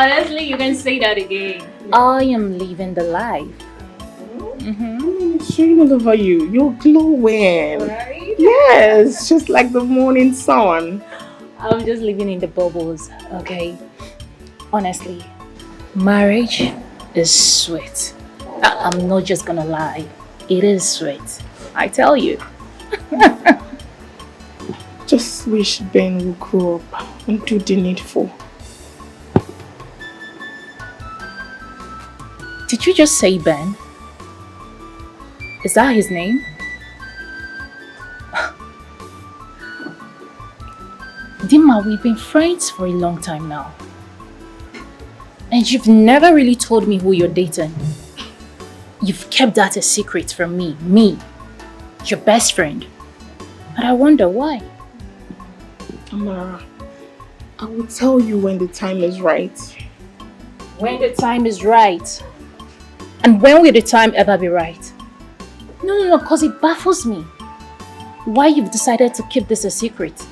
Honestly, you can say that again. I am living the life. It's shining all over you. You're glowing. Right? Yes, just like the morning sun. I'm just living in the bubbles, okay? Honestly, marriage is sweet. I'm not just gonna lie. It is sweet. I tell you. Just wish Ben would grow up and do the needful. Did you just say Ben? Is that his name? Dima, we've been friends for a long time now. And you've never really told me who you're dating. You've kept that a secret from me, your best friend. And I wonder why. Amara, I will tell you when the time is right. When the time is right. And when will the time ever be right? No, because it baffles me. Why you've decided to keep this a secret?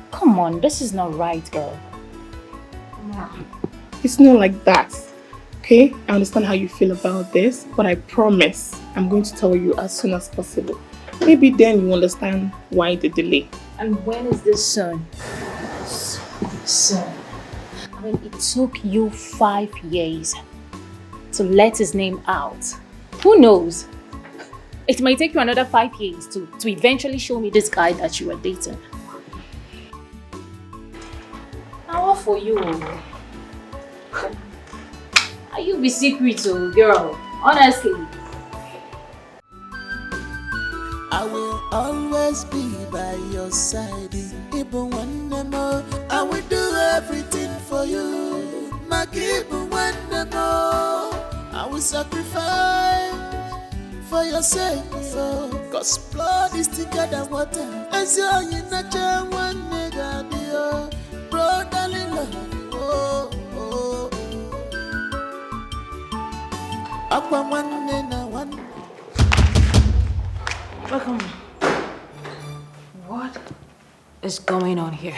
Come on, this is not right, girl. It's not like that. Okay? I understand how you feel about this, but I promise I'm going to tell you as soon as possible. Maybe then you understand why the delay. And when is this soon? Soon. I mean, it took you 5 years to let his name out. Who knows? It might take you another 5 years to eventually show me this guy that you were dating. Now what for you? Are you be secret, oh girl? Honestly. I will always be by your side. Even when I'm more, I will do everything for you. Even when I'm more, I will sacrifice for your sake. Cause blood is thicker than water. As you're in a chair, one nigga, dear. Brotherly love. Oh. Aqua one and one. Welcome. What is going on here?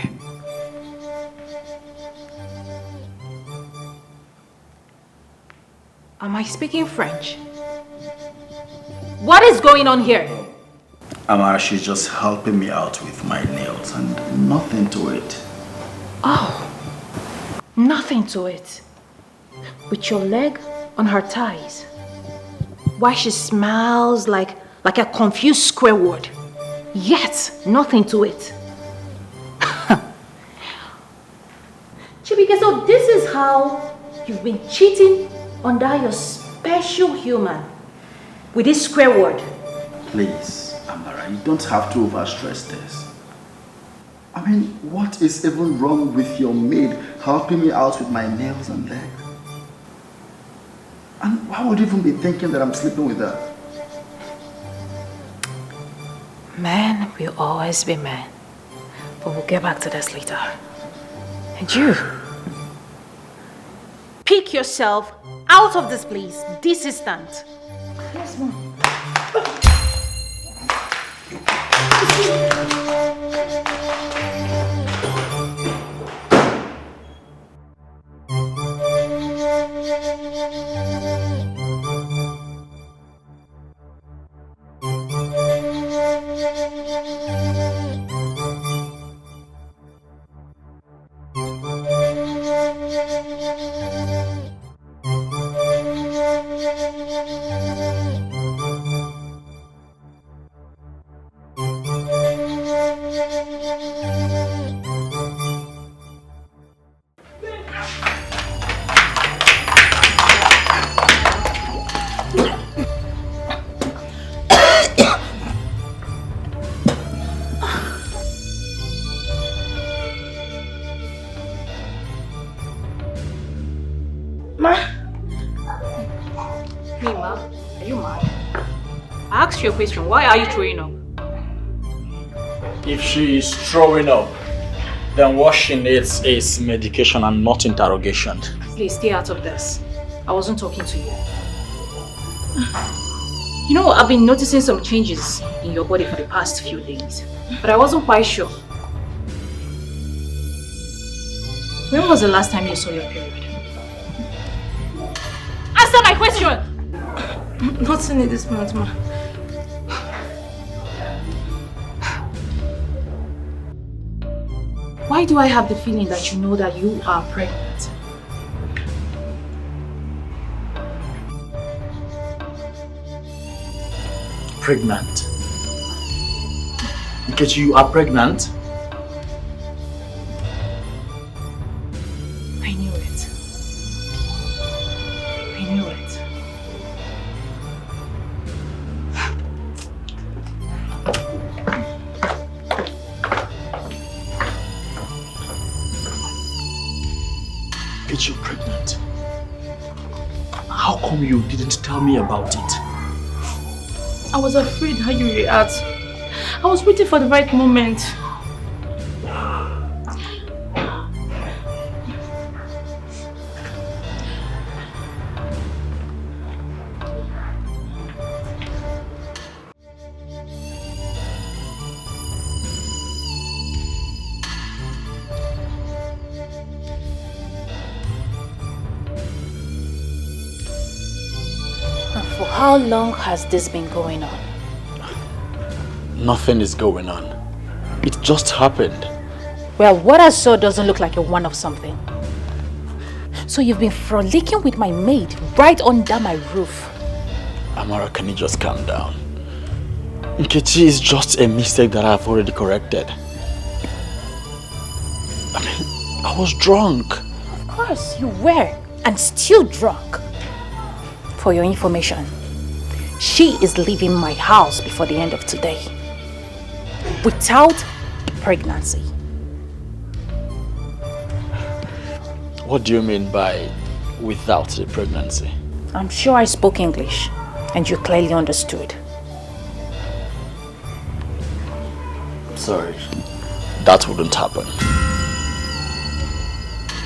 Am I speaking French? What is going on here? Amara, she's just helping me out with my nails and nothing to it. Oh, nothing to it. With your leg on her thighs. Why she smiles like a confused square word. Yet, nothing to it. Chibike, so this is how you've been cheating under your special human with this square word. Please, Amara, you don't have to overstress this. I mean, what is even wrong with your maid helping me out with my nails and leg? And why would you even be thinking that I'm sleeping with her? Men will always be men. But we'll get back to this later. And you, pick yourself out of this place this instant. Yes, Mom. Your question, why are you throwing up? If she is throwing up, then what she needs is medication and not interrogation. Please stay out of this. I wasn't talking to you. You know, I've been noticing some changes in your body for the past few days, but I wasn't quite sure. When was the last time you saw your period? answer my question! Nothing in this month, ma. Why do I have the feeling that you know that you are pregnant? Pregnant? Because you are pregnant? I knew it. I knew it. Because you're pregnant. How come you didn't tell me about it? I was afraid how you react. I was waiting for the right moment. For how long has this been going on? Nothing is going on. It just happened. Well, what I saw doesn't look like a one of something. So you've been frolicking with my maid right under my roof. Amara, can you just calm down? Nkechi is just a mistake that I've already corrected. I mean, I was drunk. Of course, you were, and still drunk. For your information, she is leaving my house before the end of today. Without pregnancy. What do you mean by without the pregnancy? I'm sure I spoke English, and you clearly understood. Sorry, that wouldn't happen.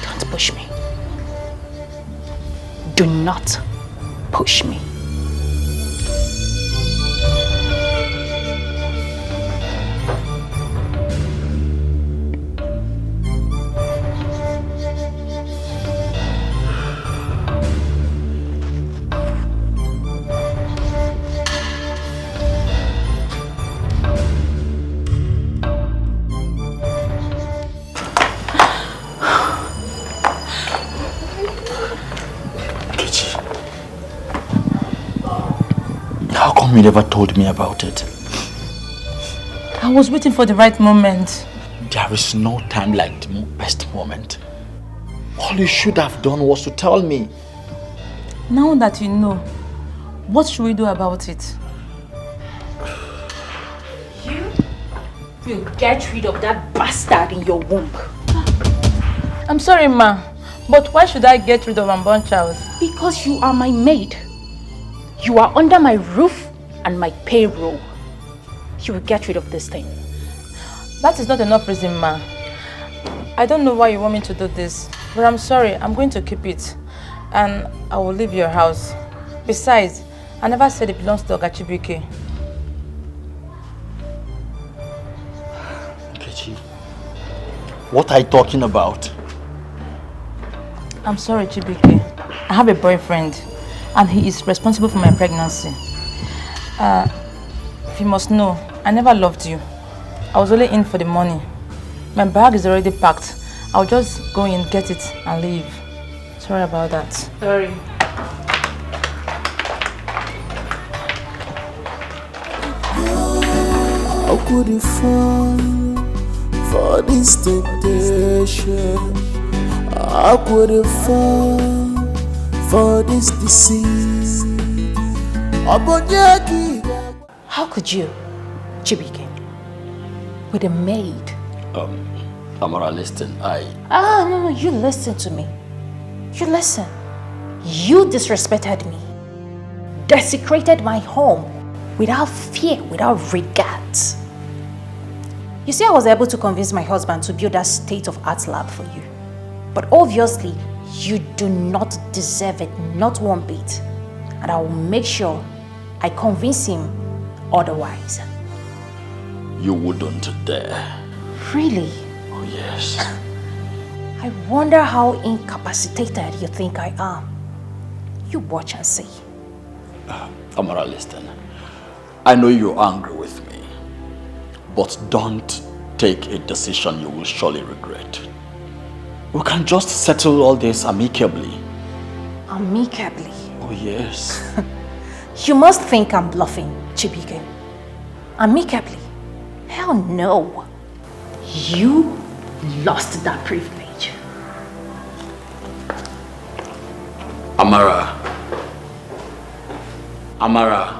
Don't push me. Do not push me. You never told me about it. I was waiting for the right moment. There is no time like the best moment. All you should have done was to tell me. Now that you know, what should we do about it? You will get rid of that bastard in your womb. I'm sorry, ma, but why should I get rid of unborn child? Because you are my maid. You are under my roof and my payroll. You will get rid of this thing. That is not enough reason, ma. I don't know why you want me to do this, but I'm sorry, I'm going to keep it. And I will leave your house. Besides, I never said it belongs to Ogachibike. Nkechi, what are you talking about? I'm sorry, Chibike. I have a boyfriend, and he is responsible for my pregnancy. If you must know, I never loved you. I was only in for the money. My bag is already packed. I'll just go in, get it, and leave. Sorry about that. Sorry. How could you fall for this temptation? How could you fall for this deceit? How could you, Chibike, with a maid? Amara, listen, No, you listen to me. You listen. You disrespected me. Desecrated my home without fear, without regards. You see, I was able to convince my husband to build that state-of-art lab for you. But obviously, you do not deserve it, not one bit. And I will make sure I convince him otherwise. You wouldn't dare. Really? Oh, yes. I wonder how incapacitated you think I am. You watch and see. Amara, listen. I know you're angry with me, but don't take a decision you will surely regret. We can just settle all this amicably. Amicably? Oh, yes. You must think I'm bluffing, Chibike. Amicably? Hell no. You lost that privilege. Amara. Amara.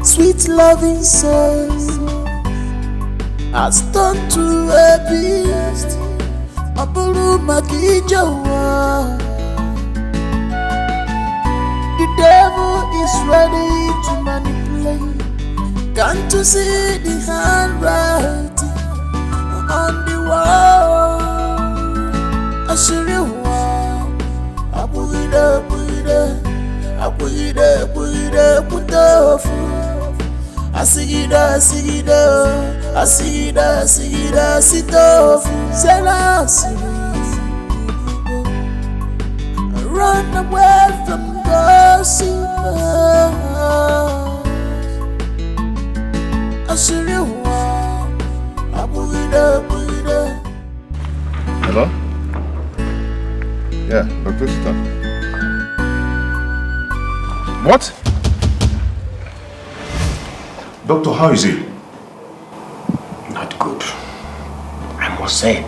Sweet loving soul has turned to a beast. Abulu Makijawa. The devil is ready to manipulate. Can't you see the handwriting on the wall? Ashiriwa, Abuida, Putofu. Asigida, sitofu. Run away from gossip. Hello? Yeah, Dr. Sita. What? Doctor, how is he? Not good, I must say.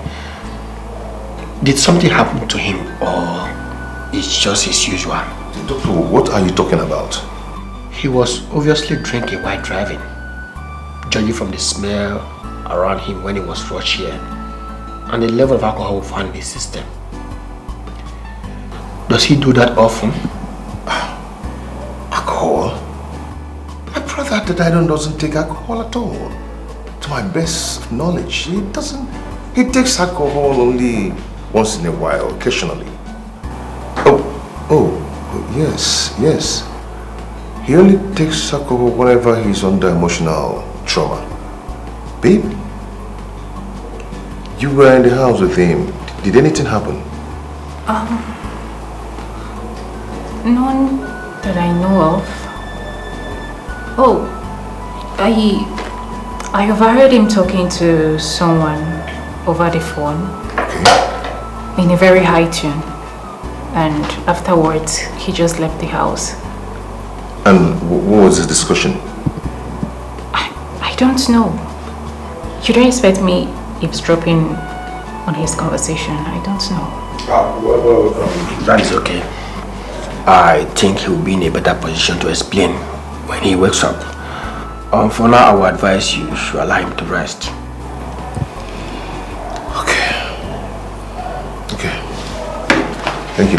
Did something happen to him or it's just his usual? Doctor, what are you talking about? He was obviously drinking while driving, judging from the smell around him when he was rushed here and the level of alcohol found in his system. Does he do that often? Alcohol? My brother that I don't doesn't take alcohol at all. To my best knowledge, he doesn't. He takes alcohol only once in a while, occasionally. Oh, yes. He only takes alcohol whenever he's under emotional trauma. Babe, you were in the house with him. Did anything happen? None that I know of. Oh, I overheard him talking to someone over the phone. Okay. In a very high tune. And afterwards, he just left the house. And what was the discussion? I don't know. You don't expect me eavesdropping on his conversation. I don't know. That is okay. I think he will be in a better position to explain when he wakes up. For now, I will advise you should allow him to rest. Okay. Thank you.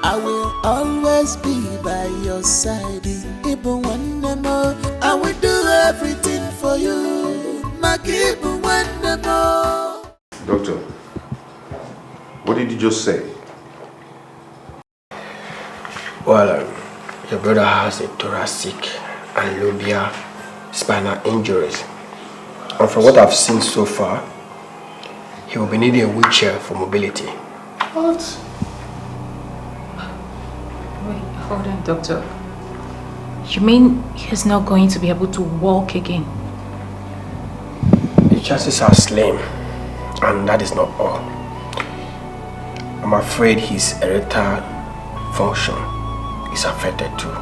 I will always be by your side. Even when more, I will do everything for you. Even when more. Doctor, what did you just say? Well, your brother has a thoracic and labia spinal injuries. And from what I've seen so far, he will be needing a wheelchair for mobility. What? Wait, hold on, doctor. You mean he's not going to be able to walk again? The chances are slim, and that is not all. I'm afraid his erectile function is affected too.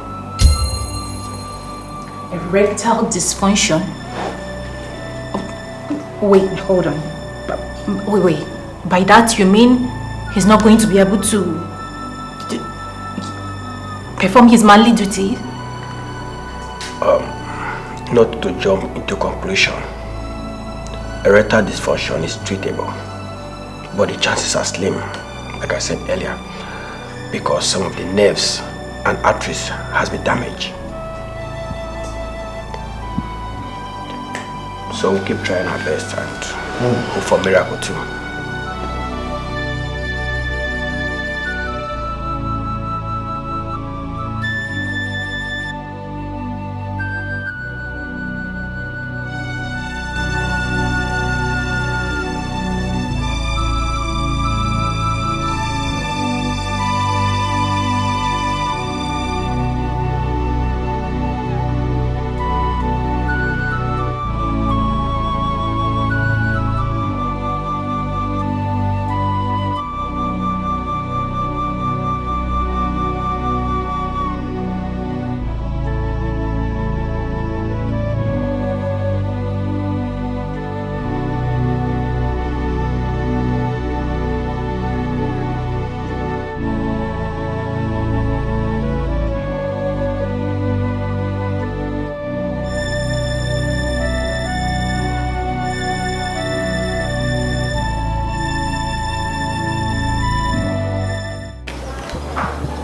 Erectile dysfunction? Oh, wait, hold on. Wait. By that you mean he's not going to be able to perform his manly duty? Not to jump into conclusion. Erectile dysfunction is treatable, but the chances are slim, like I said earlier, because some of the nerves an actress has been damaged. So we'll keep trying our best and hope for a miracle too.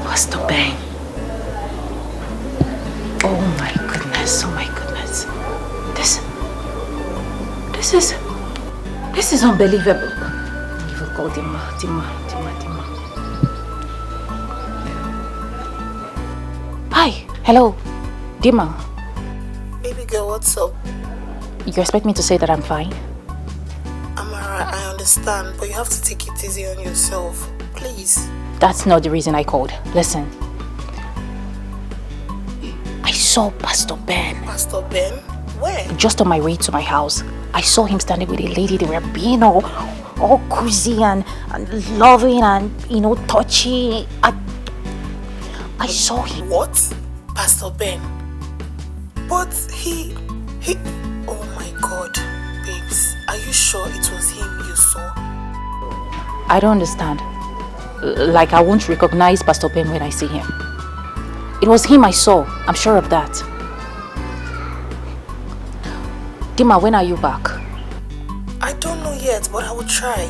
Pastor Ben. Oh my goodness, oh my goodness. This is unbelievable. You will call Dima. Hi, hello, Dima. Baby girl, what's up? You expect me to say that I'm fine? Amara, I understand, but you have to take it easy on yourself. Please. That's not the reason I called. Listen. I saw Pastor Ben. Pastor Ben? Where? Just on my way to my house. I saw him standing with a lady. They were being all cozy and loving and, touchy. I saw him. What? Pastor Ben? But he... Oh my God. Babes, are you sure it was him you saw? I don't understand. Like I won't recognize Pastor Ben when I see him. It was him I saw. I'm sure of that. Dima, when are you back? I don't know yet, but I will try.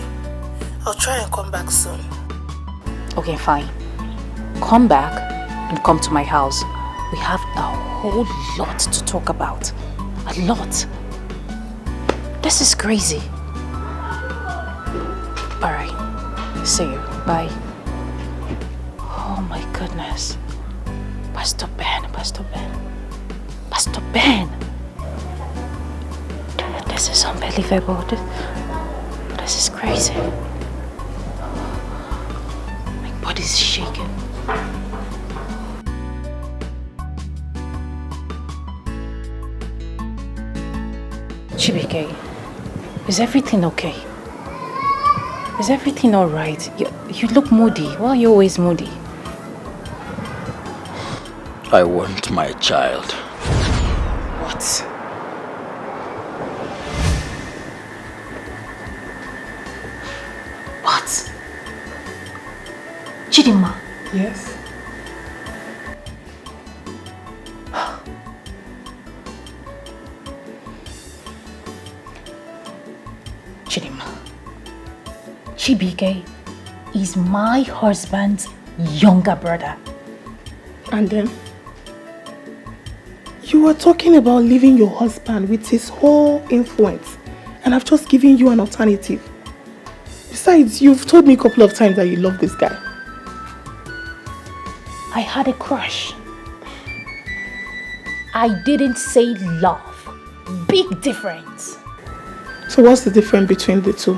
I'll try and come back soon. Okay, fine. Come back and come to my house. We have a whole lot to talk about. A lot. This is crazy. Alright. See you. Bye. Oh my goodness. Pastor Ben. This is unbelievable. This is crazy. My body's shaking. Chibike, is everything okay? Is everything alright? You look moody. Why are you always moody? I want my child. What? What? Chidinma? Yes? Chidinma. Chibike is my husband's younger brother. And then? You were talking about leaving your husband with his whole influence, and I've just given you an alternative. Besides, you've told me a couple of times that you love this guy. I had a crush. I didn't say love. Big difference. So what's the difference between the two?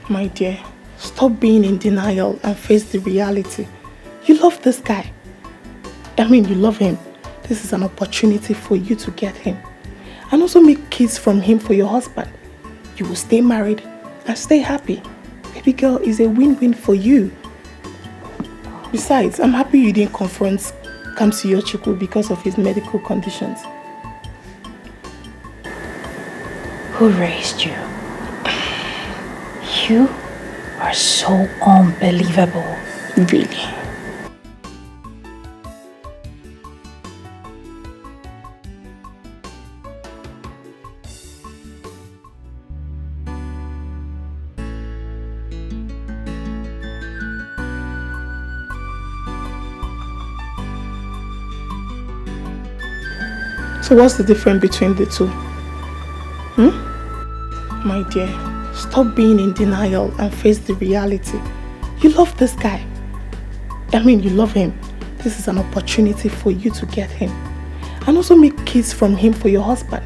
My dear, stop being in denial and face the reality. You love this guy. I mean, you love him. This is an opportunity for you to get him. And also make kids from him for your husband. You will stay married and stay happy. Baby girl, is a win-win for you. Besides, I'm happy you didn't confront Kamsi Yochukwu because of his medical conditions. Who raised you? You are so unbelievable. Really? So what's the difference between the two? My dear, stop being in denial and face the reality. You love this guy. You love him. This is an opportunity for you to get him. And also make kids from him for your husband.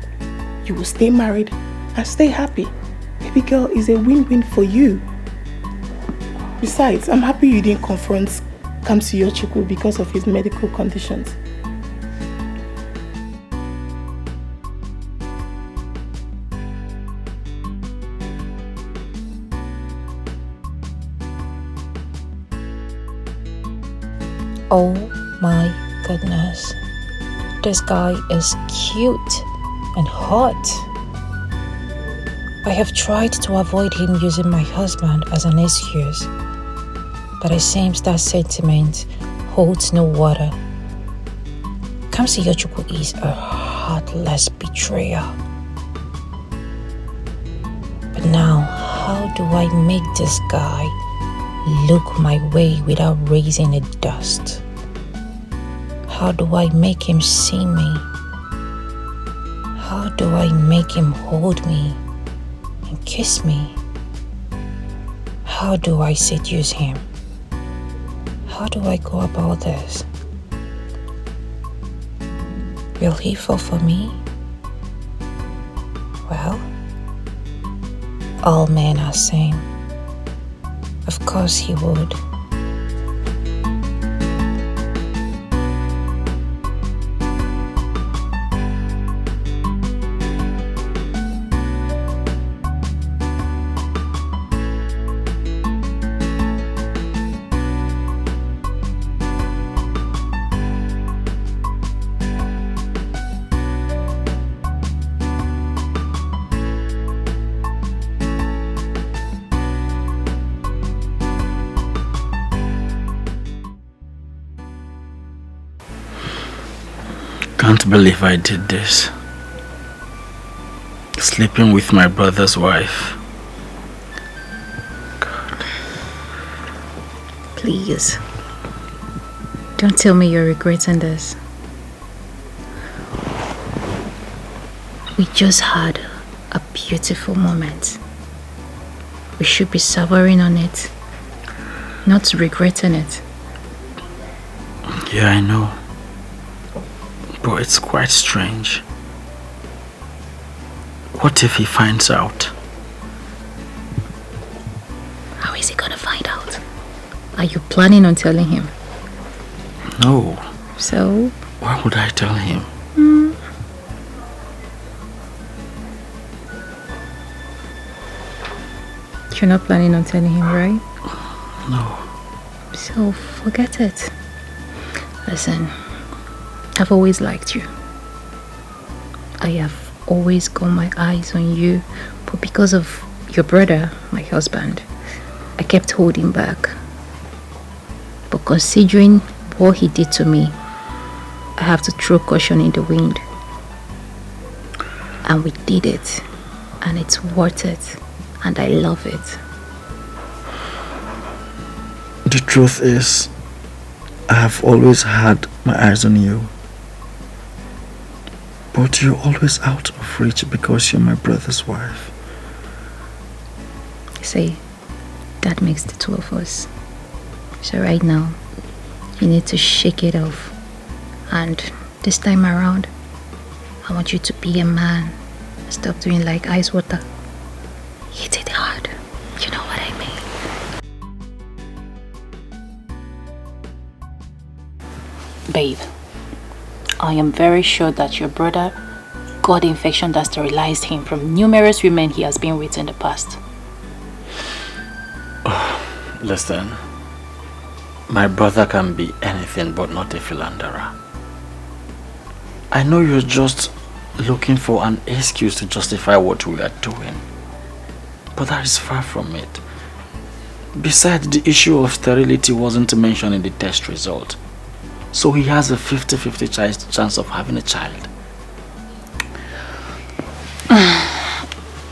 You will stay married and stay happy. Baby girl, is a win-win for you. Besides, I'm happy you didn't confront Kamsiyochukwu because of his medical conditions. Oh my goodness. This guy is cute and hot. I have tried to avoid him using my husband as an excuse, but it seems that sentiment holds no water. Kamsiyochukwu is a heartless betrayer. But now, how do I make this guy look my way without raising a dust? How do I make him see me? How do I make him hold me and kiss me? How do I seduce him? How do I go about this? Will he fall for me? Well, all men are same. Of course he would. Can't believe I did this. Sleeping with my brother's wife. God. Please, don't tell me you're regretting this. We just had a beautiful moment. We should be savoring on it, not regretting it. Yeah, I know. But it's quite strange. What if he finds out? How is he gonna find out? Are you planning on telling him? No. So? Why would I tell him? You're not planning on telling him, right? No. So forget it. Listen, I've always liked you. I have always got my eyes on you, but because of your brother, my husband, I kept holding back. But considering what he did to me, I have to throw caution in the wind. And we did it, and it's worth it, and I love it. The truth is, I have always had my eyes on you. But you're always out of reach because you're my brother's wife. See, that makes the two of us. So right now, you need to shake it off. And this time around, I want you to be a man. Stop doing like ice water. Hit it hard. You know what I mean? Babe, I am very sure that your brother got the infection that sterilized him from numerous women he has been with in the past. Listen, my brother can be anything but not a philanderer. I know you're just looking for an excuse to justify what we are doing, but that is far from it. Besides, the issue of sterility wasn't mentioned in the test result. So he has a 50-50 chance of having a child.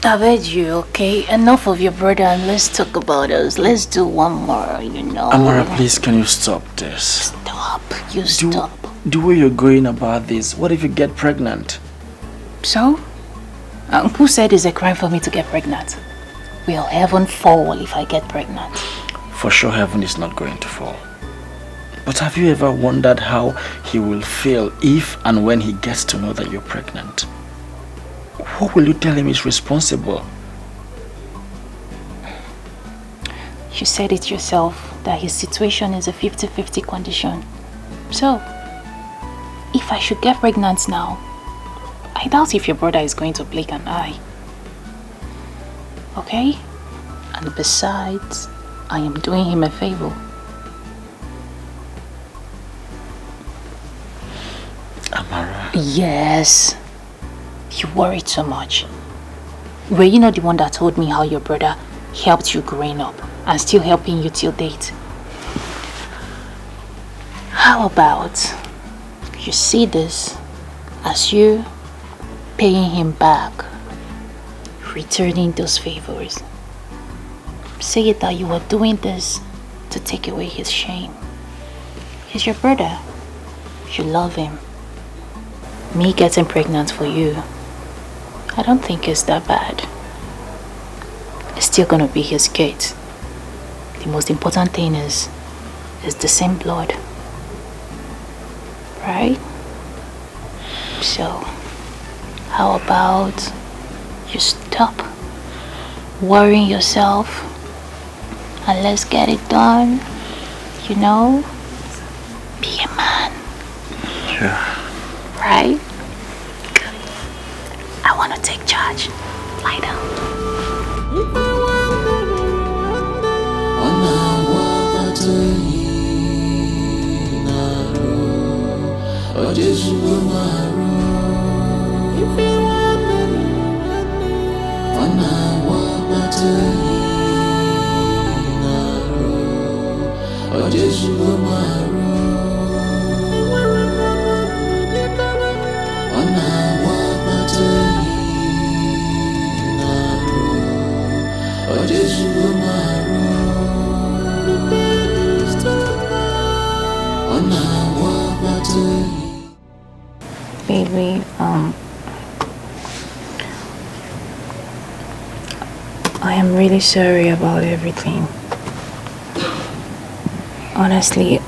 I've heard you, okay? Enough of your brother and let's talk about us. Let's do one more, you know. Amara, please, can you stop this? Stop. You stop. the way you're going about this, what if you get pregnant? So? Who said it's a crime for me to get pregnant? Will heaven fall if I get pregnant? For sure heaven is not going to fall. But have you ever wondered how he will feel if and when he gets to know that you're pregnant? What will you tell him is responsible? You said it yourself that his situation is a 50-50 condition. So, if I should get pregnant now, I doubt if your brother is going to blink an eye. Okay? And besides, I am doing him a favor. Amara. Yes. You worry too much. Were you not the one that told me how your brother helped you growing up and still helping you till date? How about you see this as you paying him back, returning those favors? Say it that you were doing this to take away his shame. He's your brother. You love him. Me getting pregnant for you, I don't think it's that bad. It's still gonna be his kid. The most important thing is the same blood. Right? So, how about you stop worrying yourself and let's get it done? You know? Be a man. Yeah. Right? I want to take charge. Lie down. Baby, I am really sorry about everything. Honestly,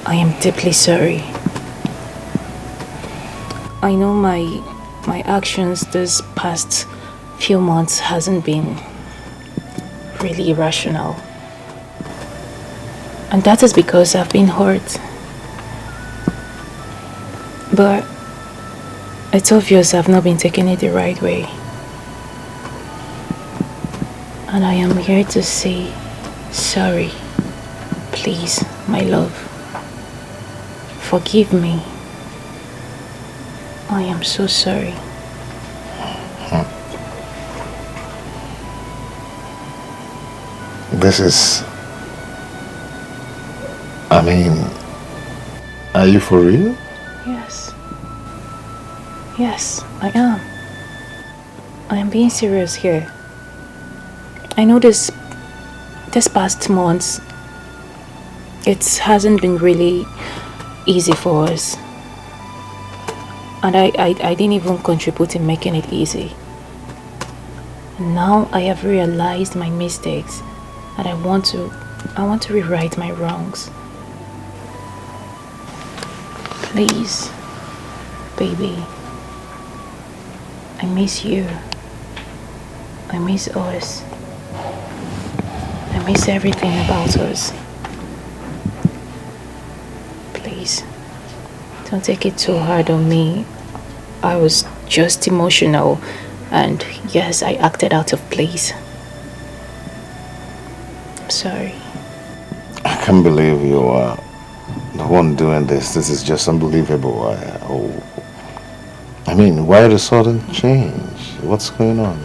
I am deeply sorry. I know my actions this past few months hasn't been really rational. And that is because I've been hurt. But it's obvious I've not been taking it the right way. And I am here to say sorry. Please, my love. Forgive me. I am so sorry. This is... I mean... Are you for real? Yes. Yes, I am. I am being serious here. I know this past months, it hasn't been really easy for us. And I didn't even contribute in making it easy. Now I have realized my mistakes and I want to rewrite my wrongs. Please, baby, I miss you. I miss us. I miss everything about us. Please, don't take it too hard on me. I was just emotional and yes, I acted out of place. I'm sorry. I can't believe you are the one doing this. This is just unbelievable. I mean, why the sudden change? What's going on?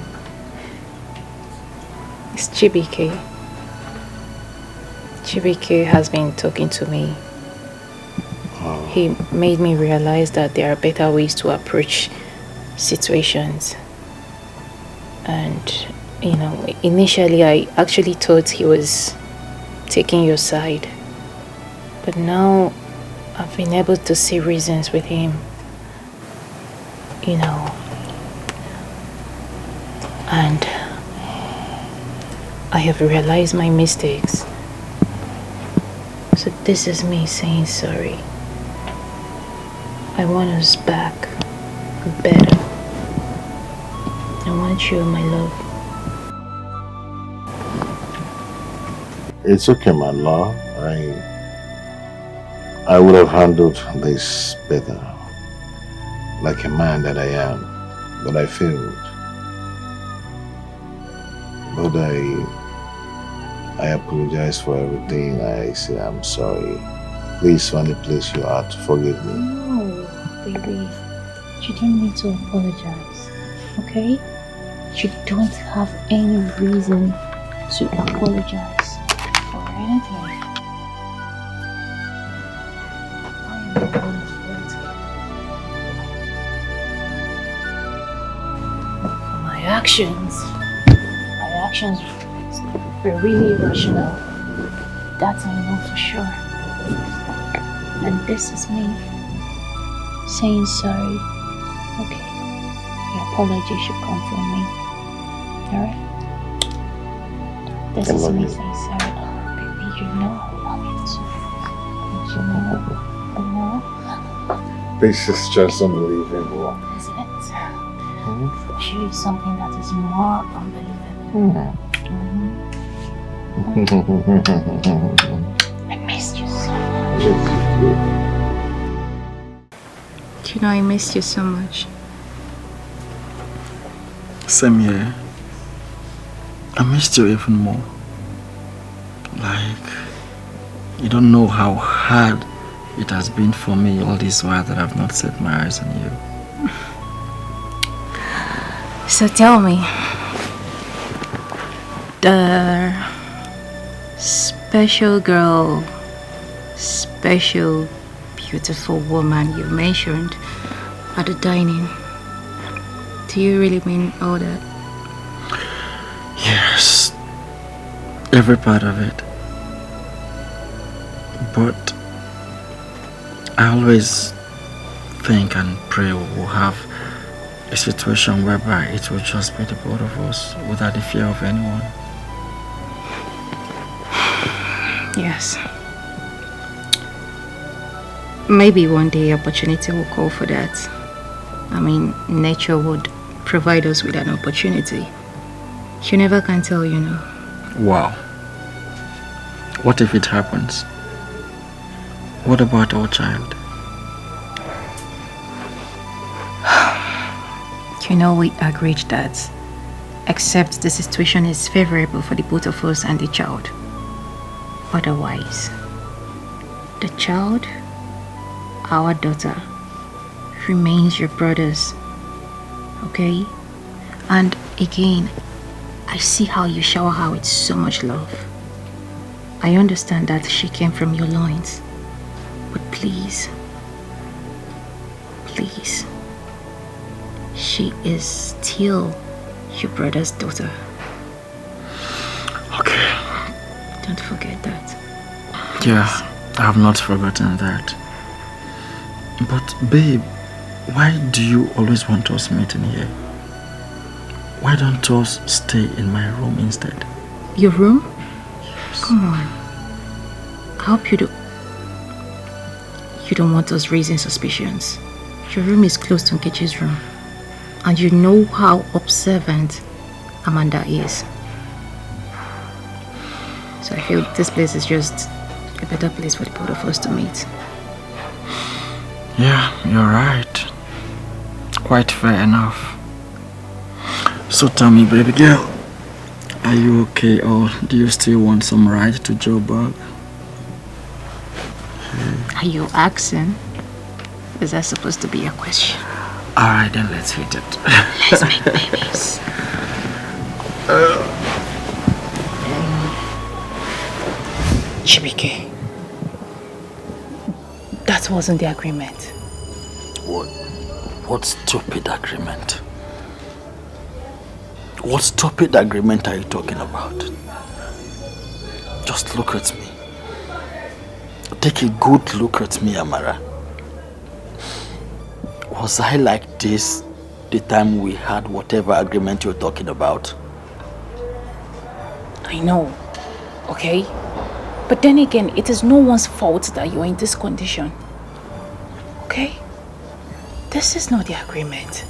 It's GBK. GBK has been talking to me. Oh. He made me realize that there are better ways to approach situations. And, you know, initially I actually thought he was taking your side. But now I've been able to see reasons with him. You know, and I have realized my mistakes. So this is me saying sorry. I want us back better. I want you, my love. It's okay, my love. I would have handled this better. Like a man that I am. But I failed. But I apologize for everything. I say I'm sorry. Please, Fanny, please, you are to forgive me. No, baby. You don't need to apologize. Okay? You don't have any reason to apologize for anything. I am the one who went for my actions. My actions were really irrational. That I know for sure. And this is me saying sorry. Okay. The apology should come from me. Alright? This is me saying sorry. Oh, baby, you know I love you too. You know? This is just unbelievable. Isn't it? I'll show you something that is more unbelievable. I missed you so much. Do you know I missed you so much? Same here. I missed you even more. Like, you don't know how hard it has been for me all this while that I've not set my eyes on you. So tell me, the special girl, special beautiful woman you mentioned at the dining, do you really mean all that? Yes, every part of it. But I always think and pray we will have a situation whereby it will just be the both of us without the fear of anyone. Yes. Maybe one day opportunity will call for that. I mean, nature would provide us with an opportunity. You never can tell, you know. Wow. What if it happens? What about our child? You know, we agreed that except the situation is favorable for the both of us and the child. Otherwise, the child, our daughter, remains your brother's. Okay? And again, I see how you shower her with so much love. I understand that she came from your loins. But please, please, she is still your brother's daughter. Okay. Don't forget that. Yeah, I have not forgotten that. But babe, why do you always want us meeting here? Why don't us stay in my room instead? Your room? Yes. Come on. I hope you don't want us raising suspicions. Your room is close to Nkechi's room. And you know how observant Amanda is. So I feel this place is just a better place for the both of us to meet. Yeah, you're right. Quite fair enough. So tell me, baby girl, are you okay, or do you still want some ride to Joburg? Are you asking? Is that supposed to be a question? Alright, then let's hit it. Let's make babies. Chibike, that wasn't the agreement. What stupid agreement? What stupid agreement are you talking about? Just look at me. Take a good look at me, Amara. Was I like this the time we had whatever agreement you're talking about? I know, okay? But then again, it is no one's fault that you're in this condition. Okay? This is not the agreement.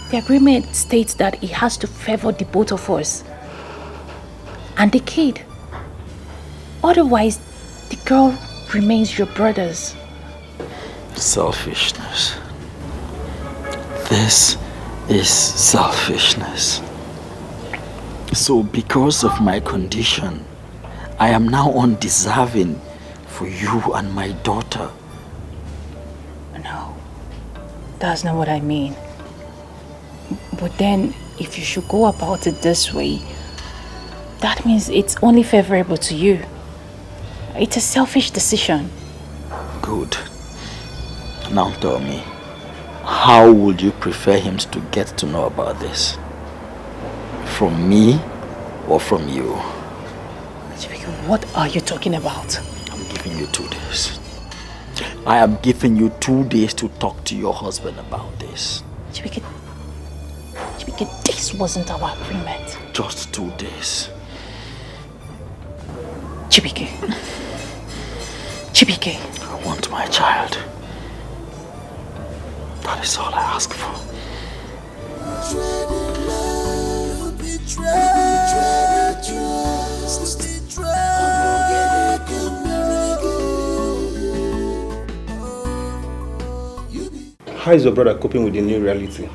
The agreement states that it has to favor the both of us. And the kid. Otherwise, the girl remains your brother's. Selfishness. This is selfishness. So because of my condition, I am now undeserving for you and my daughter. No, that's not what I mean. But then, if you should go about it this way, that means it's only favorable to you. It's a selfish decision. Good. Now tell me, how would you prefer him to get to know about this? From me or from you? What are you talking about? I'm giving you 2 days. I am giving you 2 days to talk to your husband about this. Chibike, this wasn't our agreement. Just 2 days. Chibike. I want my child. That is all I ask for. How is your brother coping with the new reality?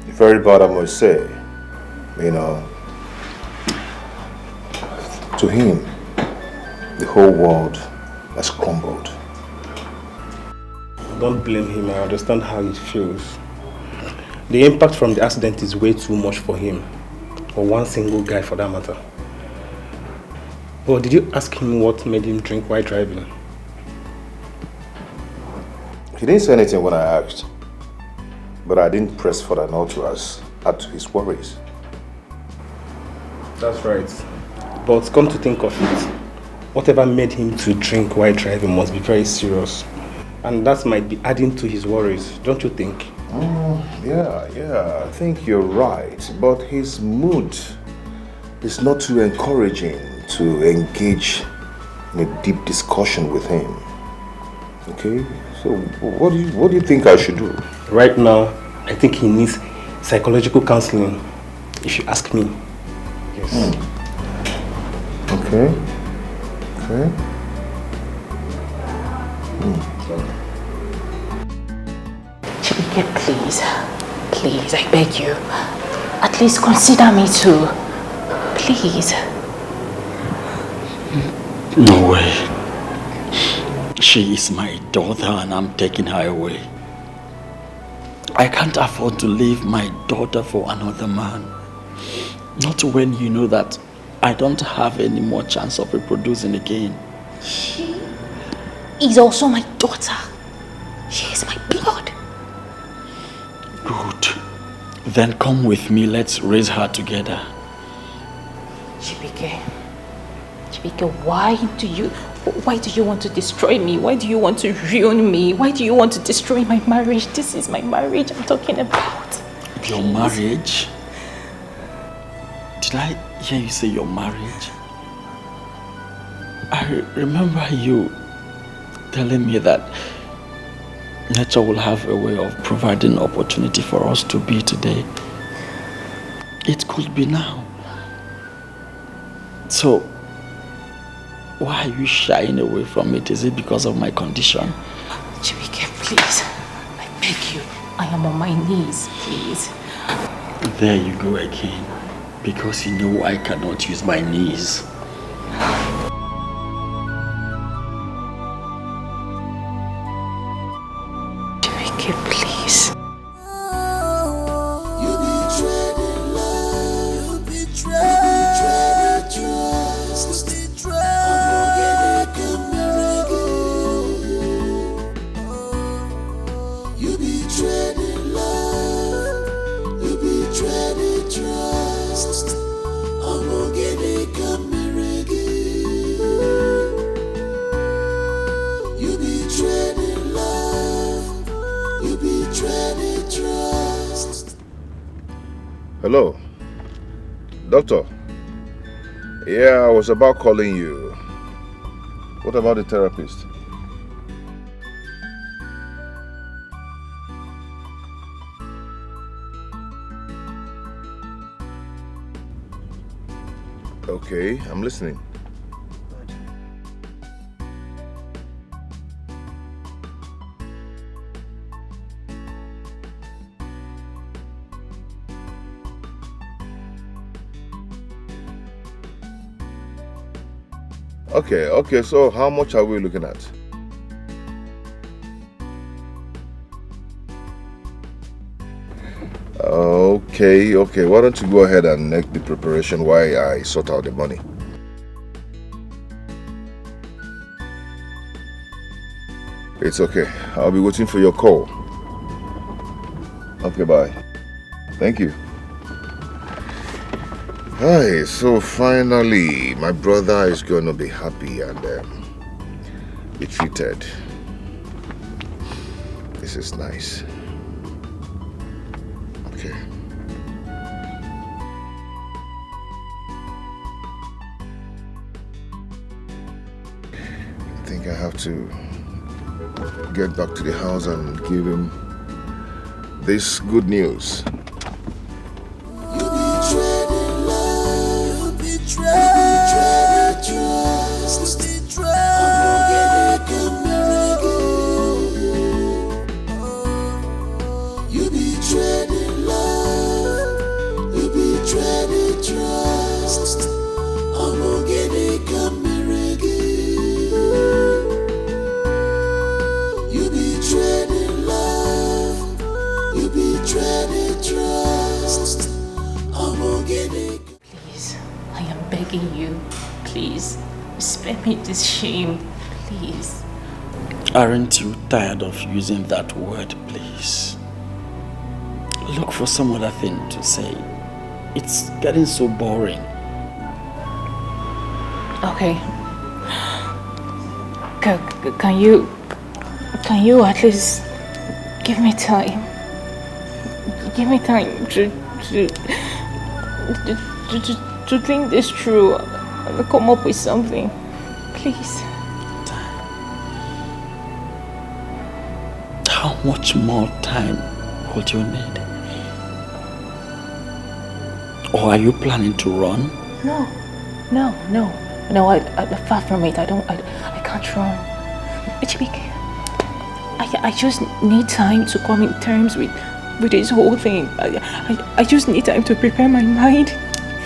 Very bad, I must say. You know, to him, the whole world has crumbled. Don't blame him. I understand how he feels. The impact from the accident is way too much for him. For one single guy, for that matter. But did you ask him what made him drink while driving? He didn't say anything when I asked. But I didn't press further not to add to his worries. That's right. But come to think of it, whatever made him to drink while driving must be very serious. And that might be adding to his worries, don't you think? Yeah, I think you're right. But his mood is not too encouraging to engage in a deep discussion with him. Okay? So what do you think I should do? Right now, I think he needs psychological counseling, if you ask me. Yes. Okay. Chibike, please, I beg you. At least consider me too. Please. No way. She is my daughter and I'm taking her away. I can't afford to leave my daughter for another man. Not when you know that I don't have any more chance of reproducing again. She is also my daughter. She is my blood. Good. Then come with me, let's raise her together. Chibike, why do you want to destroy me? Why do you want to ruin me? Why do you want to destroy my marriage? This is my marriage I'm talking about. Your marriage? Did I hear you say your marriage? I remember you telling me that nature will have a way of providing opportunity for us to be today. It could be now. So, why are you shying away from it? Is it because of my condition? Chibike, please. I beg you. I am on my knees, please. There you go again. Because you know I cannot use my knees. Chibike, please. Trust. I'm gonna get it coming. Hello? Doctor? Yeah, I was about calling you. What about the therapist? Okay, I'm listening. Okay, so how much are we looking at? Okay, why don't you go ahead and make the preparation while I sort out the money? It's okay, I'll be waiting for your call. Okay, bye. Thank you. Hi, so finally, my brother is going to be happy and be treated. This is nice. Okay. I think I have to get back to the house and give him this good news. Please, I am begging you, please, spare me this shame, please. Aren't you tired of using that word, please? Look for some other thing to say. It's getting so boring. Okay. Can you at least give me time? Give me time to think this through and come up with something, please. How much more time would you need? Or are you planning to run? No, I far from it. I can't run. I just need time to come in terms with this whole thing. I just need time to prepare my mind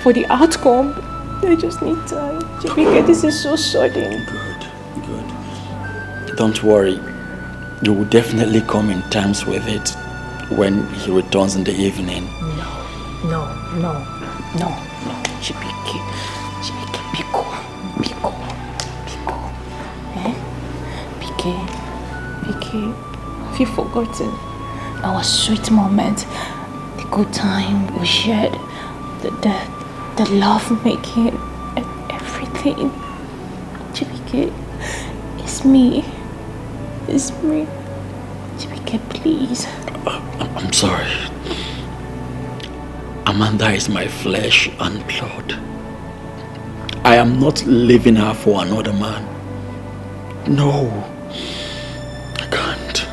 for the outcome. I just need time. Chibike, this is so sudden. Good. Don't worry. You will definitely come in terms with it when he returns in the evening. No. Chibike, be cool. Eh? Bike, have you forgotten our sweet moment, the good time we shared, the love making, and everything? Chibike, it's me. Chibike, please. I'm sorry. Amanda is my flesh and blood. I am not leaving her for another man. No, I can't.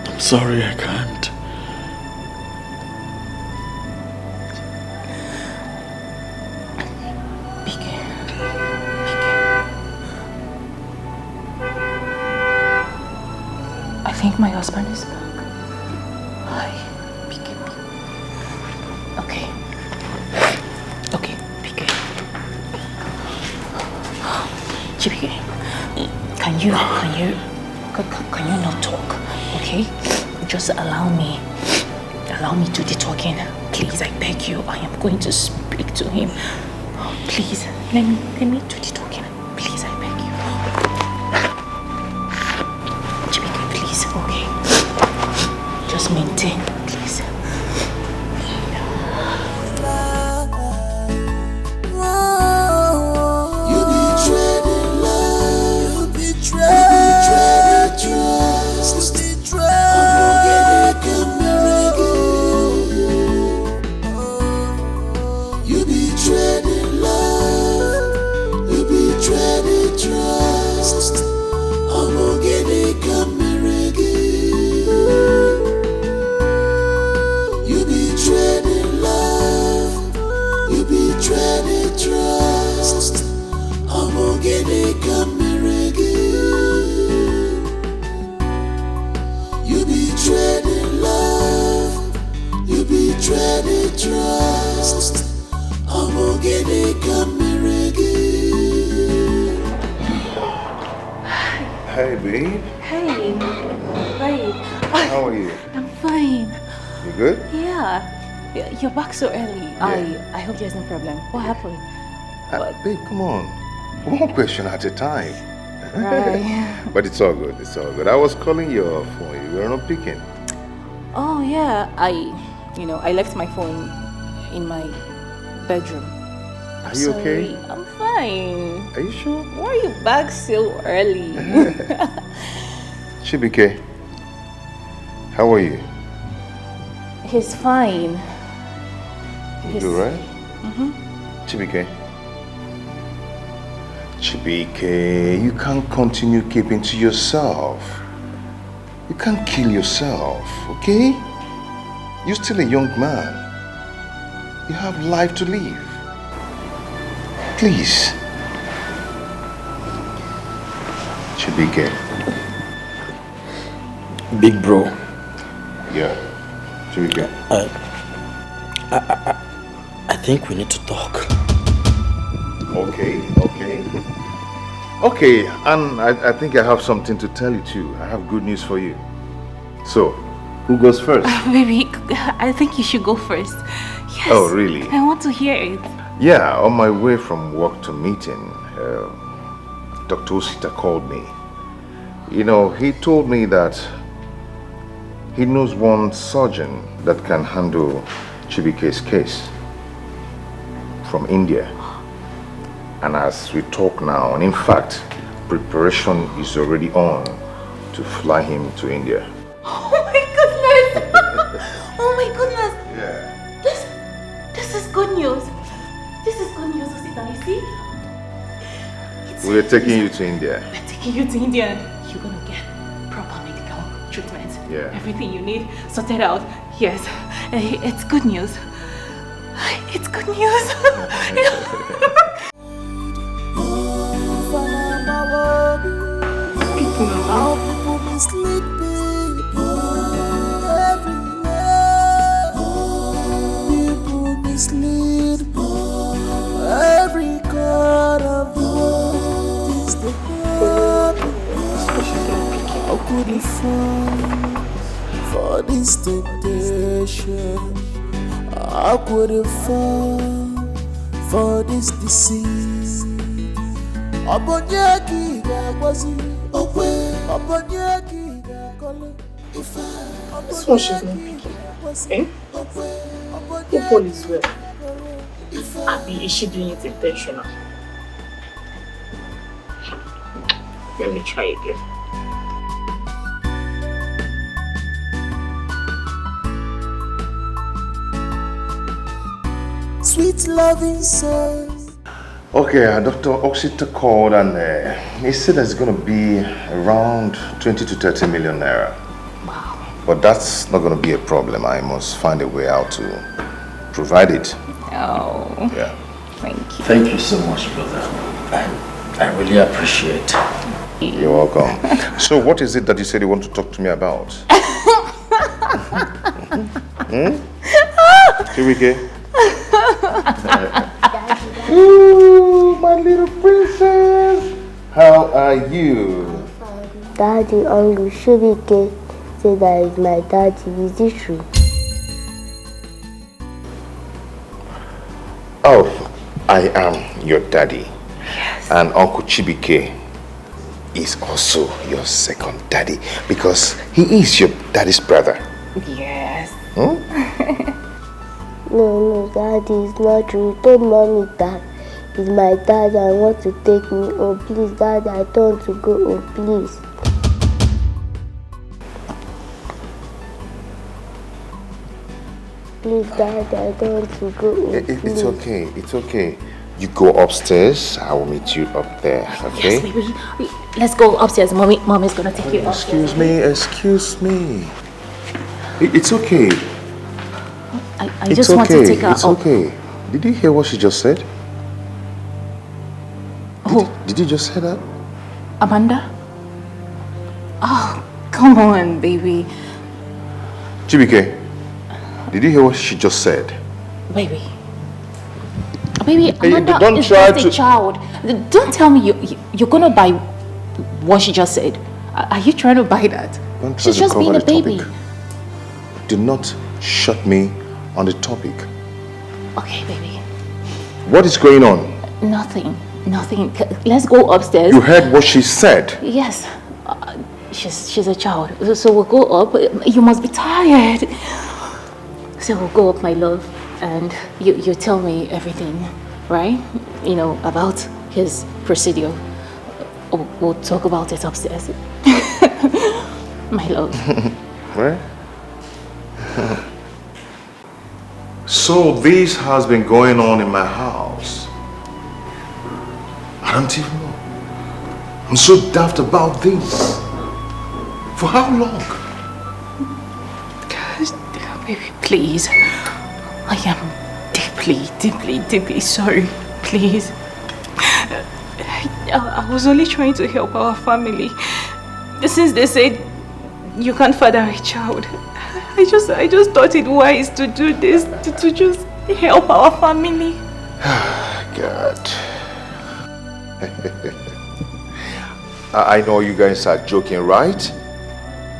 I'm sorry, I can't. I think my husband is back. Hi, Bike. Okay, Bike. Chibike, can you not talk? Okay, just allow me to do the talking. Please, I beg you. I am going to speak to him. Please, let me do the talking. Please, I beg you. Chibike, please, okay? Just maintain, please. trust. I'm gonna get it coming Hey, babe. Hey, babe. How are you? I'm fine. You good? Yeah. You're back so early. I hope there's no problem. What happened? Babe, come on. One question at a time. Right. But it's all good. It's all good. I was calling your phone. You were not picking. Oh yeah. I left my phone in my bedroom. Are you okay? I'm fine. Are you sure? Why are you back so early? Chibike, how are you? He's fine. You right? Chibike. Chibike, you can't continue keeping to yourself. You can't kill yourself, okay? You're still a young man. You have life to live. Please. Chibike. Big bro. Yeah. Chibike. I think we need to talk. Okay. Okay, and I think I have something to tell you too. I have good news for you. So, who goes first? Baby, I think you should go first. Yes. Oh, really? I want to hear it. Yeah, on my way from work to meeting, Dr. Osita called me. You know, he told me that he knows one surgeon that can handle Chibike's case from India. And as we talk now, and in fact, preparation is already on to fly him to India. Oh my goodness! Oh my goodness! Yeah. This is good news. This is good news, Osita, you see? We're taking you to India. We're taking you to India. You're gonna get proper medical treatment. Yeah. Everything you need sorted out. Yes. It's good news. It's good news. How people mislead people everywhere. People mislead every corner of the world. Things that happen. How could you fall for this temptation? How could you fall for this deceit? Obonyaki was This one she's not picking. Eh? Hope all is well. Abby, is she doing it intentional? Let me try again. Sweet loving son. Okay, Dr. Oxita called and he said there's going to be around 20 to 30 million naira. Wow. But that's not going to be a problem. I must find a way out to provide it. Oh. Yeah. Thank you. Thank you so much, brother. I really appreciate it. You're welcome. So what is it that you said you want to talk to me about? Chibike? Ooh, my little princess. How are you? Daddy, Uncle Shubike said that is my daddy. Is it true? Oh, I am your daddy. Yes. And Uncle Chibike is also your second daddy because he is your daddy's brother. Yes. No, Daddy, it's not true. He told Mommy that he's my dad and wants to take me home. Please, Daddy, I don't want to go home, please. Please, Daddy, I don't want to go home, It's okay, it's okay. You go upstairs, I will meet you up there, okay? Yes, baby. Let's go upstairs. Mommy's gonna take you upstairs. Excuse me. It's okay. I just want to take her It's up. okay. Did you hear what she just said? Who? Did you just hear that? Amanda? Oh, come on, baby. Chibike, did you hear what she just said? Baby. Baby, Hey, Amanda don't is try just a to- child. Don't tell me you're gonna buy what she just said. Are you trying to buy that? Don't try She's to just cover being a the baby. topic. Do not shut me on the topic. Okay, baby. What is going on? Nothing. Let's go upstairs. You heard what she said. Yes. She's a child. So we'll go up. You must be tired. So we'll go up, my love. And you tell me everything, right? You know, about his procedure. We'll talk about it upstairs. My love. Right? So this has been going on in my house. I don't even know. I'm so daft about this. For how long? Baby, please. I am deeply sorry. Please. I was only trying to help our family. Since they said you can't father a child, I just thought it wise to do this, to just help our family. God. I know you guys are joking, right?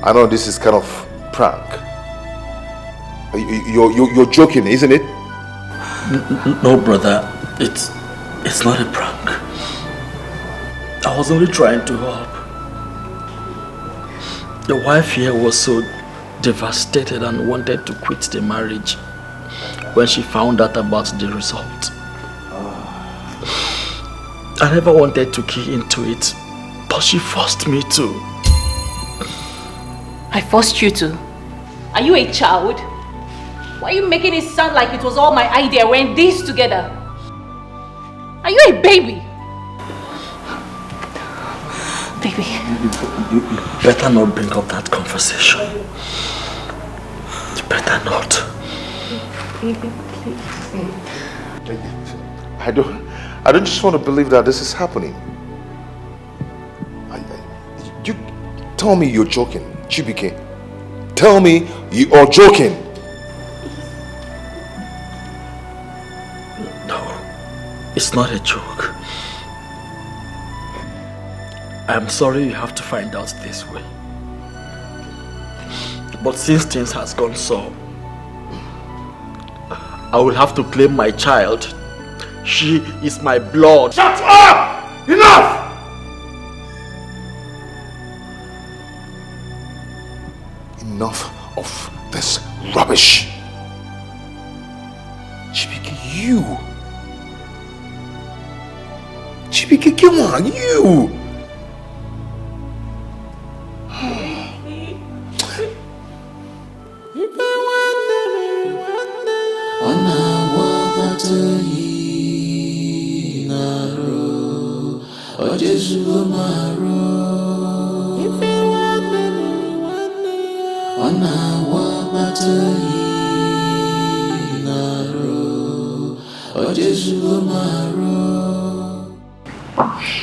I know this is kind of prank. You're joking, isn't it? No, brother. It's not a prank. I was only trying to help. The wife here was so devastated and wanted to quit the marriage when she found out about the result. I never wanted to key into it, but she forced me to. I forced you to? Are you a child? Why are you making it sound like it was all my idea? We're in this together. Are you a baby? Baby. You better not bring up that conversation. You better not. Baby, please. I don't just want to believe that this is happening. You tell me you're joking, Chibike. Tell me you are joking. No, it's not a joke. I'm sorry you have to find out this way. But since things has gone so, I will have to claim my child. She is my blood. Shut up! Enough! Enough of this rubbish. Chibike, you. Chibike, come on, you.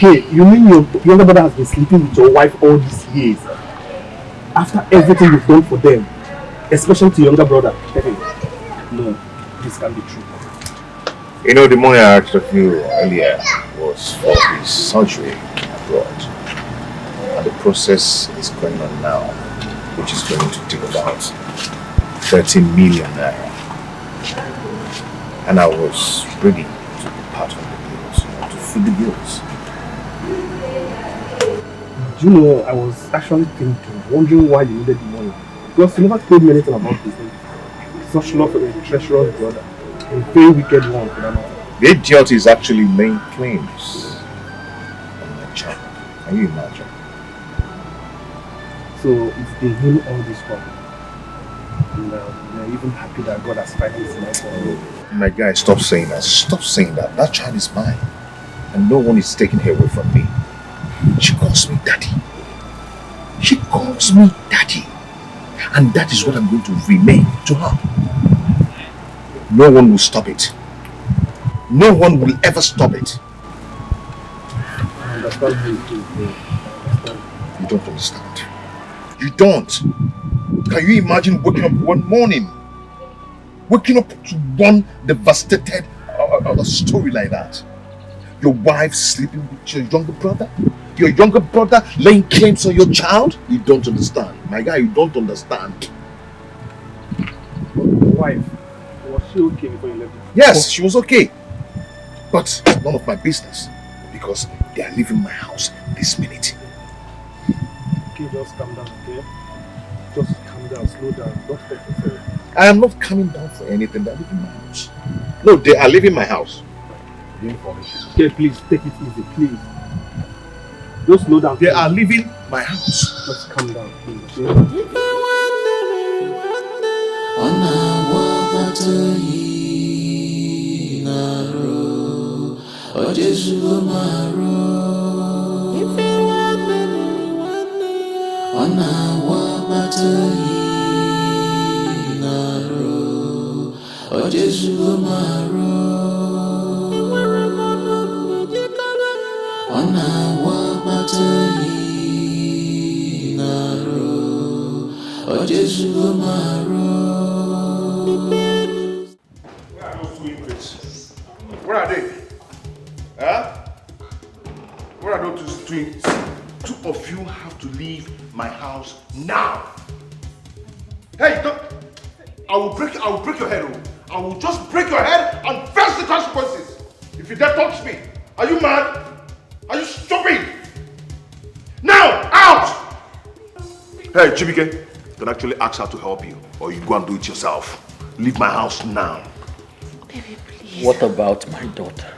Hey, you mean your younger brother has been sleeping with your wife all these years? After everything you've done for them, especially to your younger brother? Hey, no, this can't be true. You know, the money I asked of you earlier was for his surgery abroad. And the process is going on now, which is going to take about 30 million naira. And I was ready to be part of the bills, to foot the bills. Do you know, I was actually wondering why you needed the money. Because you never told me anything about this thing. Such love for a treacherous brother. A very wicked one for that matter. The idiot is actually laying claims on my child. Can you imagine? So it's been him all this while. And you're even happy that God has finally seen out for you. My guy, stop saying that. Stop saying that. That child is mine. And no one is taking her away from me. She calls me daddy. She calls me daddy. And that is what I'm going to remain to her. No one will stop it. No one will ever stop it. I understand how you feel. You don't understand. You don't. Can you imagine waking up one morning waking up to one devastated story like that. Your wife sleeping with your younger brother? Your younger brother laying claims on your child? You don't understand. My guy, you don't understand. Your wife, was she okay before you left? Yes, she was okay. But none of my business. Because they are leaving my house this minute. Okay, just calm down, okay? Just calm down, slow down. Don't hurt yourself. I am not coming down for anything. They are leaving my house. No, they are leaving my house. Okay, please, take it easy, please. Just slow down. They are leaving my house. Just calm down, please, okay? Where are those two hypocrites? Where are they? Huh? Where are those two twins? Two of you have to leave my house now. Hey, don't! I will break your head. I will just break your head and face the consequences. If you dare touch me, are you mad? Are you stupid? Now, out! Hey, Chibike, you can actually ask her to help you, or you go and do it yourself. Leave my house now. Baby, please. What about my daughter?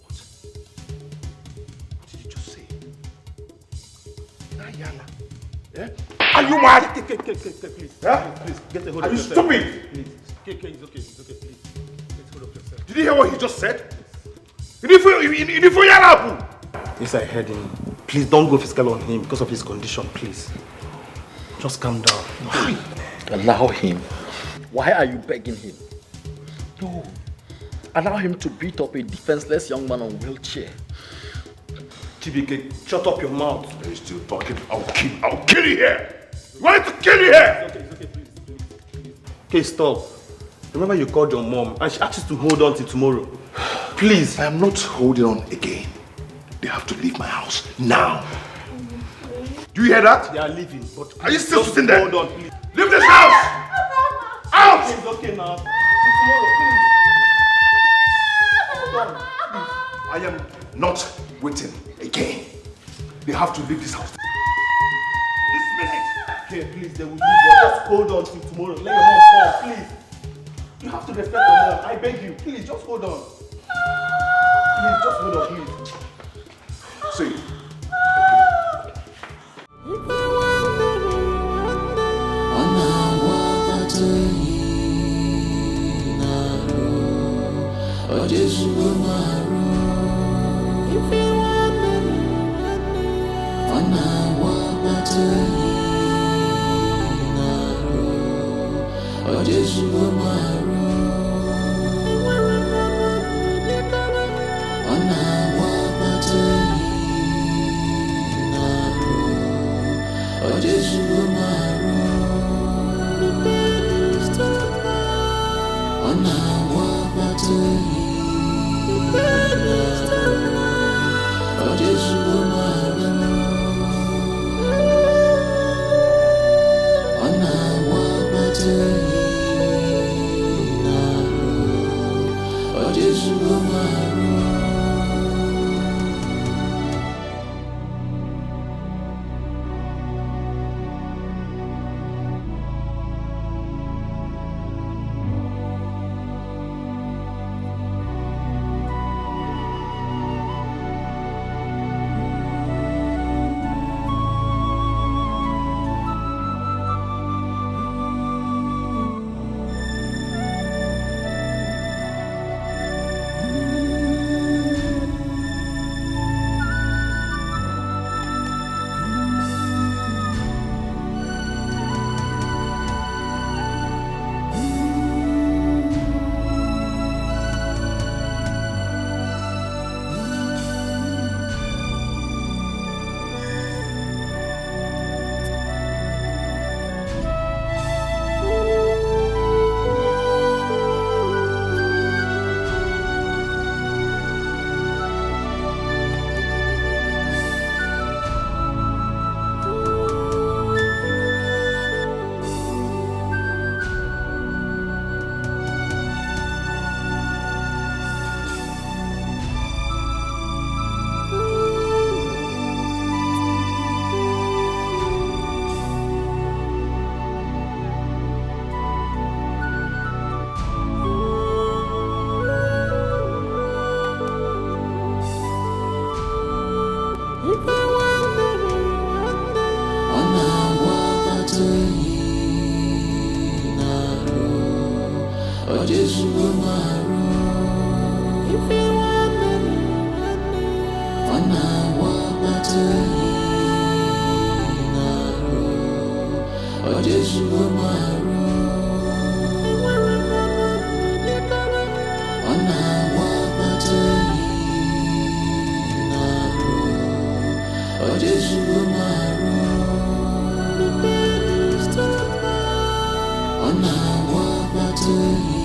What did you just say? Nayala. Yeah? Are you mad? Please. Yeah? Please, get a hold Are of you yourself. stupid? Please. Okay, it's okay, please. Get hold of yourself. Did you hear what he just said? Yala. Yes, I heard him. Please don't go physical on him because of his condition, please. Just calm down. Why? Allow him. Why are you begging him? No. Allow him to beat up a defenseless young man on a wheelchair. Chibike, shut up your mouth. Are you still talking? I'll kill you here. You want to kill you here? It's okay, please. Okay, stop. Remember you called your mom and she asked you to hold on till tomorrow. Please. I am not holding on again. They have to leave my house now. Do you hear that? They are leaving, but are you still sitting there? Hold on, please. Leave this house! Out! It's okay now. Till tomorrow, please. Hold on, please. I am not waiting again. They have to leave this house. This minute! Okay, please, they will leave, but just hold on till tomorrow. Let your mom come, please. You have to respect your mom. I beg you. Please, just hold on. Please, just hold on, please. See. Oh Jesus, if you want me, on a walk oh Jesus, on a walk oh Jesus, on a walk oh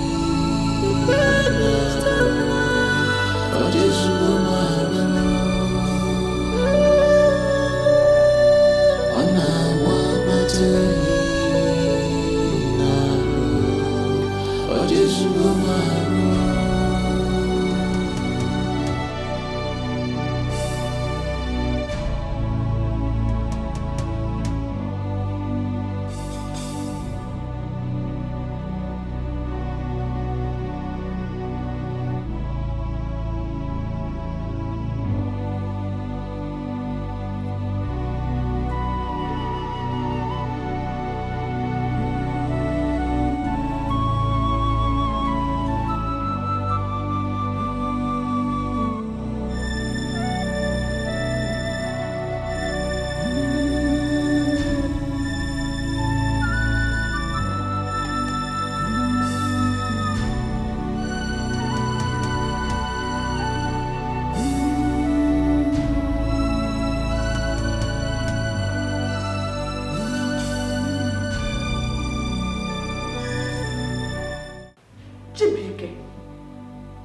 Chibike,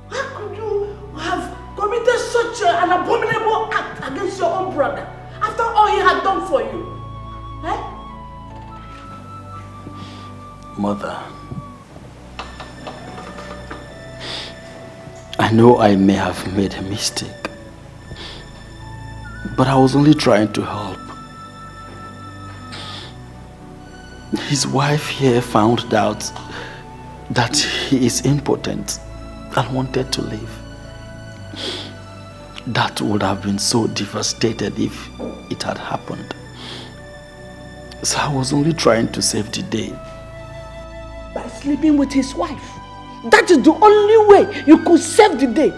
how could you have committed such an abominable act against your own brother after all he had done for you? Eh? Mother, I know I may have made a mistake, but I was only trying to help. His wife here found out that he is impotent and wanted to leave. That would have been so devastated if it had happened. So I was only trying to save the day. By sleeping with his wife. That is the only way you could save the day.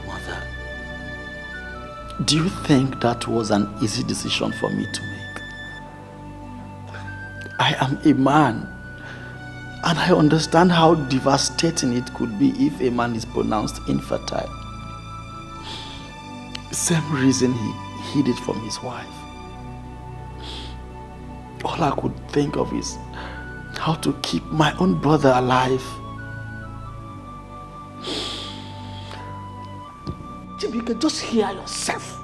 Mother, do you think that was an easy decision for me to make? I am a man, and I understand how devastating it could be if a man is pronounced infertile. Same reason he hid it from his wife. All I could think of is how to keep my own brother alive. Chibike, just hear yourself.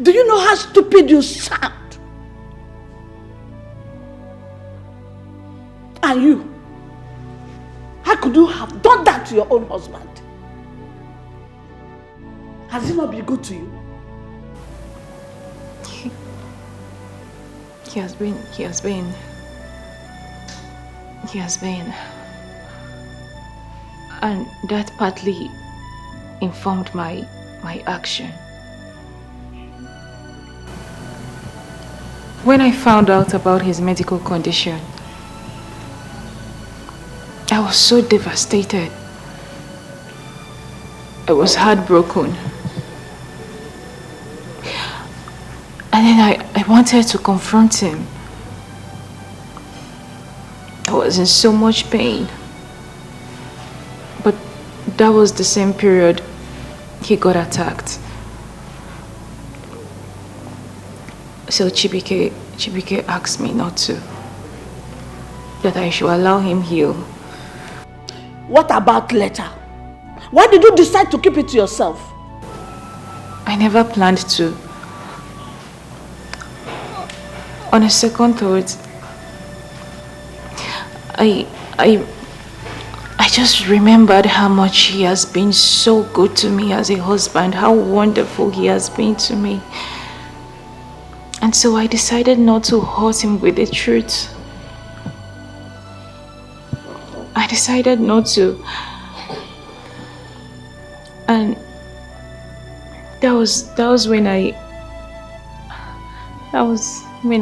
Do you know how stupid you sound? And you, how could you have done that to your own husband? Has he not been good to you? He has been. And that partly informed my action. When I found out about his medical condition, I was so devastated. I was heartbroken. And then I wanted to confront him. I was in so much pain. But that was the same period he got attacked. So Chibike asked me not to. That I should allow him heal. What about letter? Why did you decide to keep it to yourself? I never planned to. On a second thought, I just remembered how much he has been so good to me as a husband, how wonderful he has been to me. And so I decided not to hurt him with the truth. I decided not to. And that was when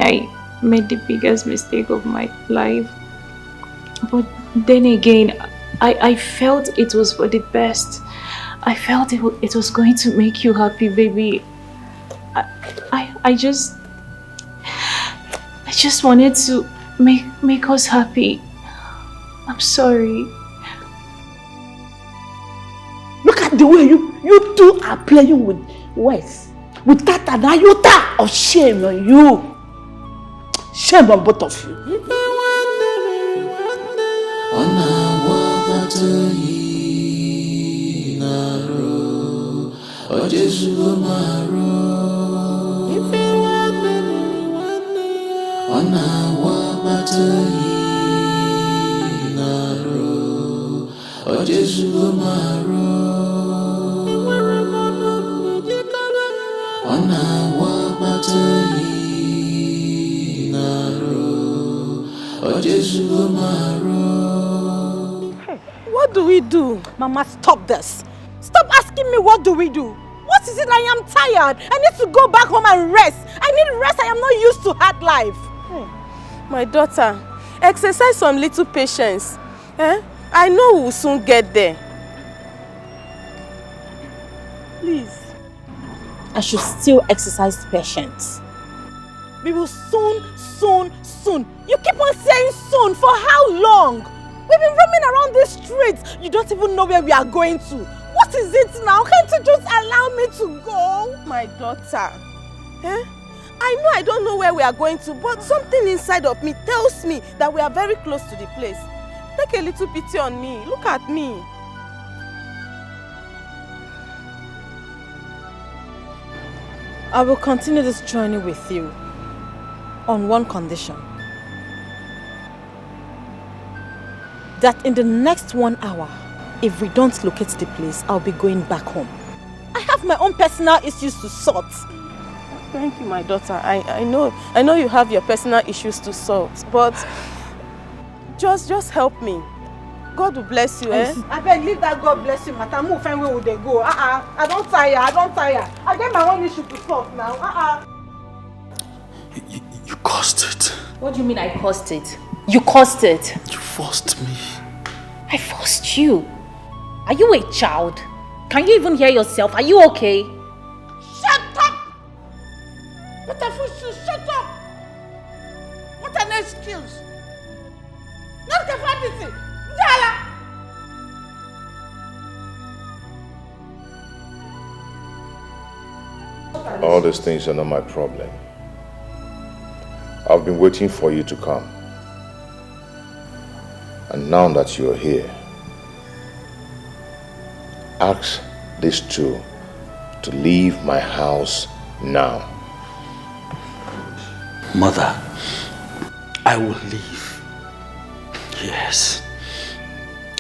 I made the biggest mistake of my life. But then again, I felt it was for the best. I felt it was going to make you happy, baby. I just wanted to make us happy. I'm sorry. Look at the way you two are playing with words. Without an iota of shame on you. Shame on both of you. What do we do? Mama, stop this. Stop asking me what do we do. What is it? I am tired. I need to go back home and rest. I need rest. I am not used to hard life. My daughter, exercise some little patience. I know we will soon get there. Please. I should still exercise patience. We will soon. You keep on saying soon. For how long? We've been roaming around these streets. You don't even know where we are going to. What is it now? Can't you just allow me to go? My daughter. I know I don't know where we are going to, but something inside of me tells me that we are very close to the place. Take a little pity on me. Look at me. I will continue this journey with you on one condition. That in the next 1 hour, if we don't locate the place, I'll be going back home. I have my own personal issues to sort. Thank you, my daughter. I know you have your personal issues to sort, but just help me. God will bless you, I beg, leave that God bless you, matter. Move and where would they go? I don't tire. I get my own issue to sort now. You caused it. What do you mean I caused it? You caused it. You forced me. I forced you. Are you a child? Can you even hear yourself? Are you okay? Shut up! What a fool! Shut up! What an excuse! Not the fantasy! All these things are not my problem. I've been waiting for you to come. And now that you're here, ask these two to leave my house now. Mother, I will leave. Yes,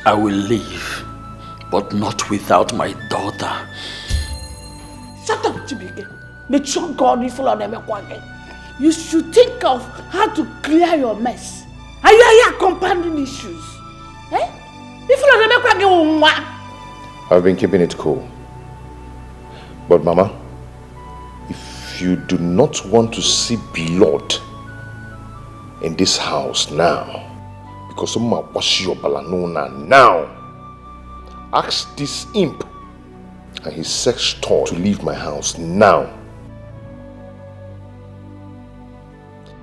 I will leave, but not without my daughter. Shut up, Chibike. Make sure God will follow them again. You should think of how to clear your mess. Are you here compounding issues? I've been keeping it cool. But Mama, if you do not want to see blood in this house now, because someone wash your balanona now, ask this imp and his sex toy to leave my house now.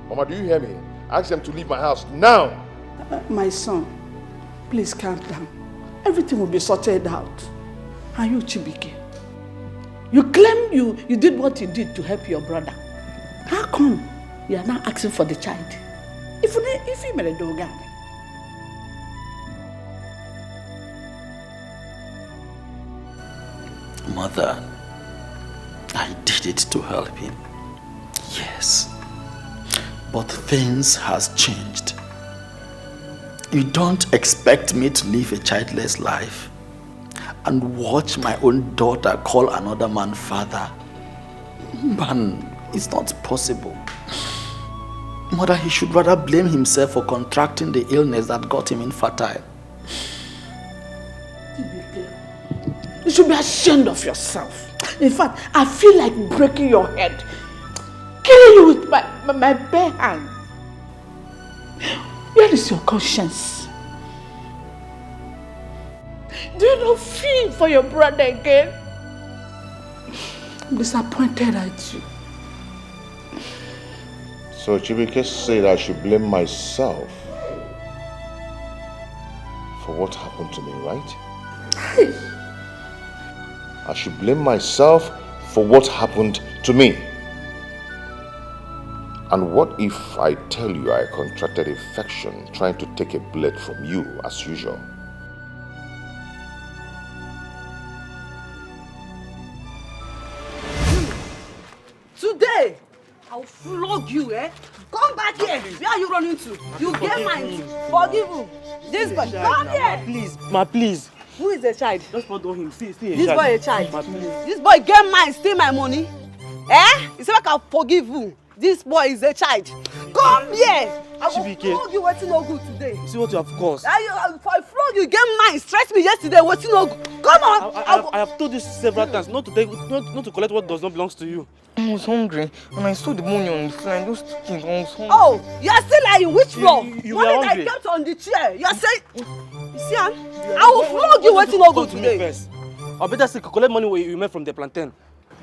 Mama, do you hear me? Ask them to leave my house now. My son, please calm down. Everything will be sorted out. Are you Chibike? You claim you did what you did to help your brother. How come you are now asking for the child? If you made a dog. Mother, I did it to help him. Yes. But things has changed. You don't expect me to live a childless life and watch my own daughter call another man father. Man, it's not possible. Mother, he should rather blame himself for contracting the illness that got him infertile. You should be ashamed of yourself. In fact, I feel like breaking your head. Killing you with my bare hand. Where is your conscience? Do you not feel for your brother again? I'm disappointed at you. So Chibike said I should blame myself for what happened to me, right? I should blame myself for what happened to me. And what if I tell you I contracted infection trying to take a blood from you as usual? Today, I'll flog you, eh? Come back here. Where are you running to? You get mine. Forgive him. This boy, come here. Please, ma, please. Who is the child? Just forgive him. See, This boy a child. Ma, please. This boy get mine, steal my money. Eh? You say I can forgive you. This boy is a child. Come here. I will flog you waiting no good today. See what you have caused. If I flog you, get mine. Stress me yesterday waiting no good. Come on. I have told you several times not to collect what does not belong to you. I was hungry and I saw the money on the floor and just took it. I was hungry. Oh, you are still lying. Which floor? You money were that hungry. I kept on the chair. You are saying... You see, I will flog you waiting no good today. I better say collect money you made from the plantain.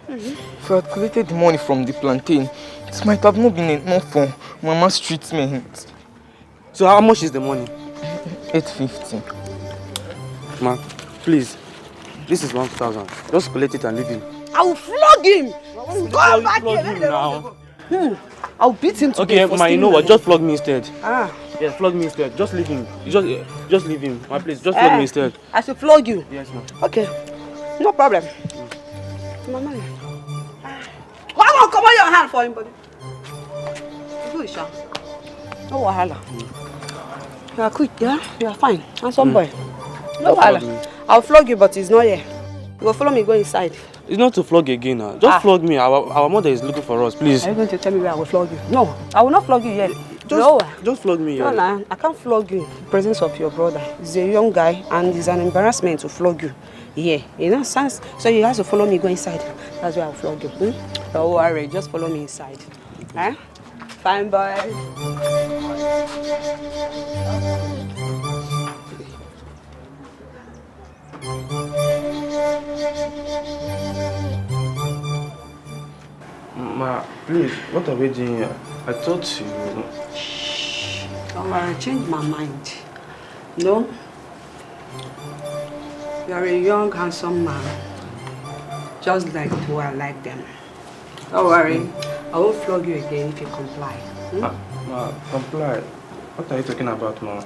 If I had collected the money from the plantain, it might have not been enough for Mama's treatment. So how much is the money? 850. Ma, please. This is 1,000. Just collect it and leave him. I will flog him. Go back flog here. him now. I'll beat him today. Okay, ma, you know what? Just flog me instead. Ah. Yeah, flog me instead. Just leave him. Just leave him. Ma, please, just flog me instead. I should flog you? Yes, ma. Okay. No problem. Mama. Come on, your hand for him, buddy. Do it, Sha. No wahala. You are quick, yeah? You are fine. Handsome boy. No wahala. I'll flog you, but he's not here. You go follow me, go inside. It's not to flog again. Just flog me. Our mother is looking for us, please. Are you going to tell me where I will flog you? No, I will not flog you yet. Just flog me. No, nah, I can't flog you in the presence of your brother. He's a young guy and it's an embarrassment to flog you. Yeah, you know, so you have to follow me, go inside. That's where I'll flog you. Don't worry, just follow me inside. Eh? Fine, boy. Ma, please, what are we doing here? I thought you... Don't worry, I changed my mind. No? You are a young, handsome man. Just like the way I like them. Don't worry, I won't flog you again if you comply. Ma, comply? What are you talking about, Ma?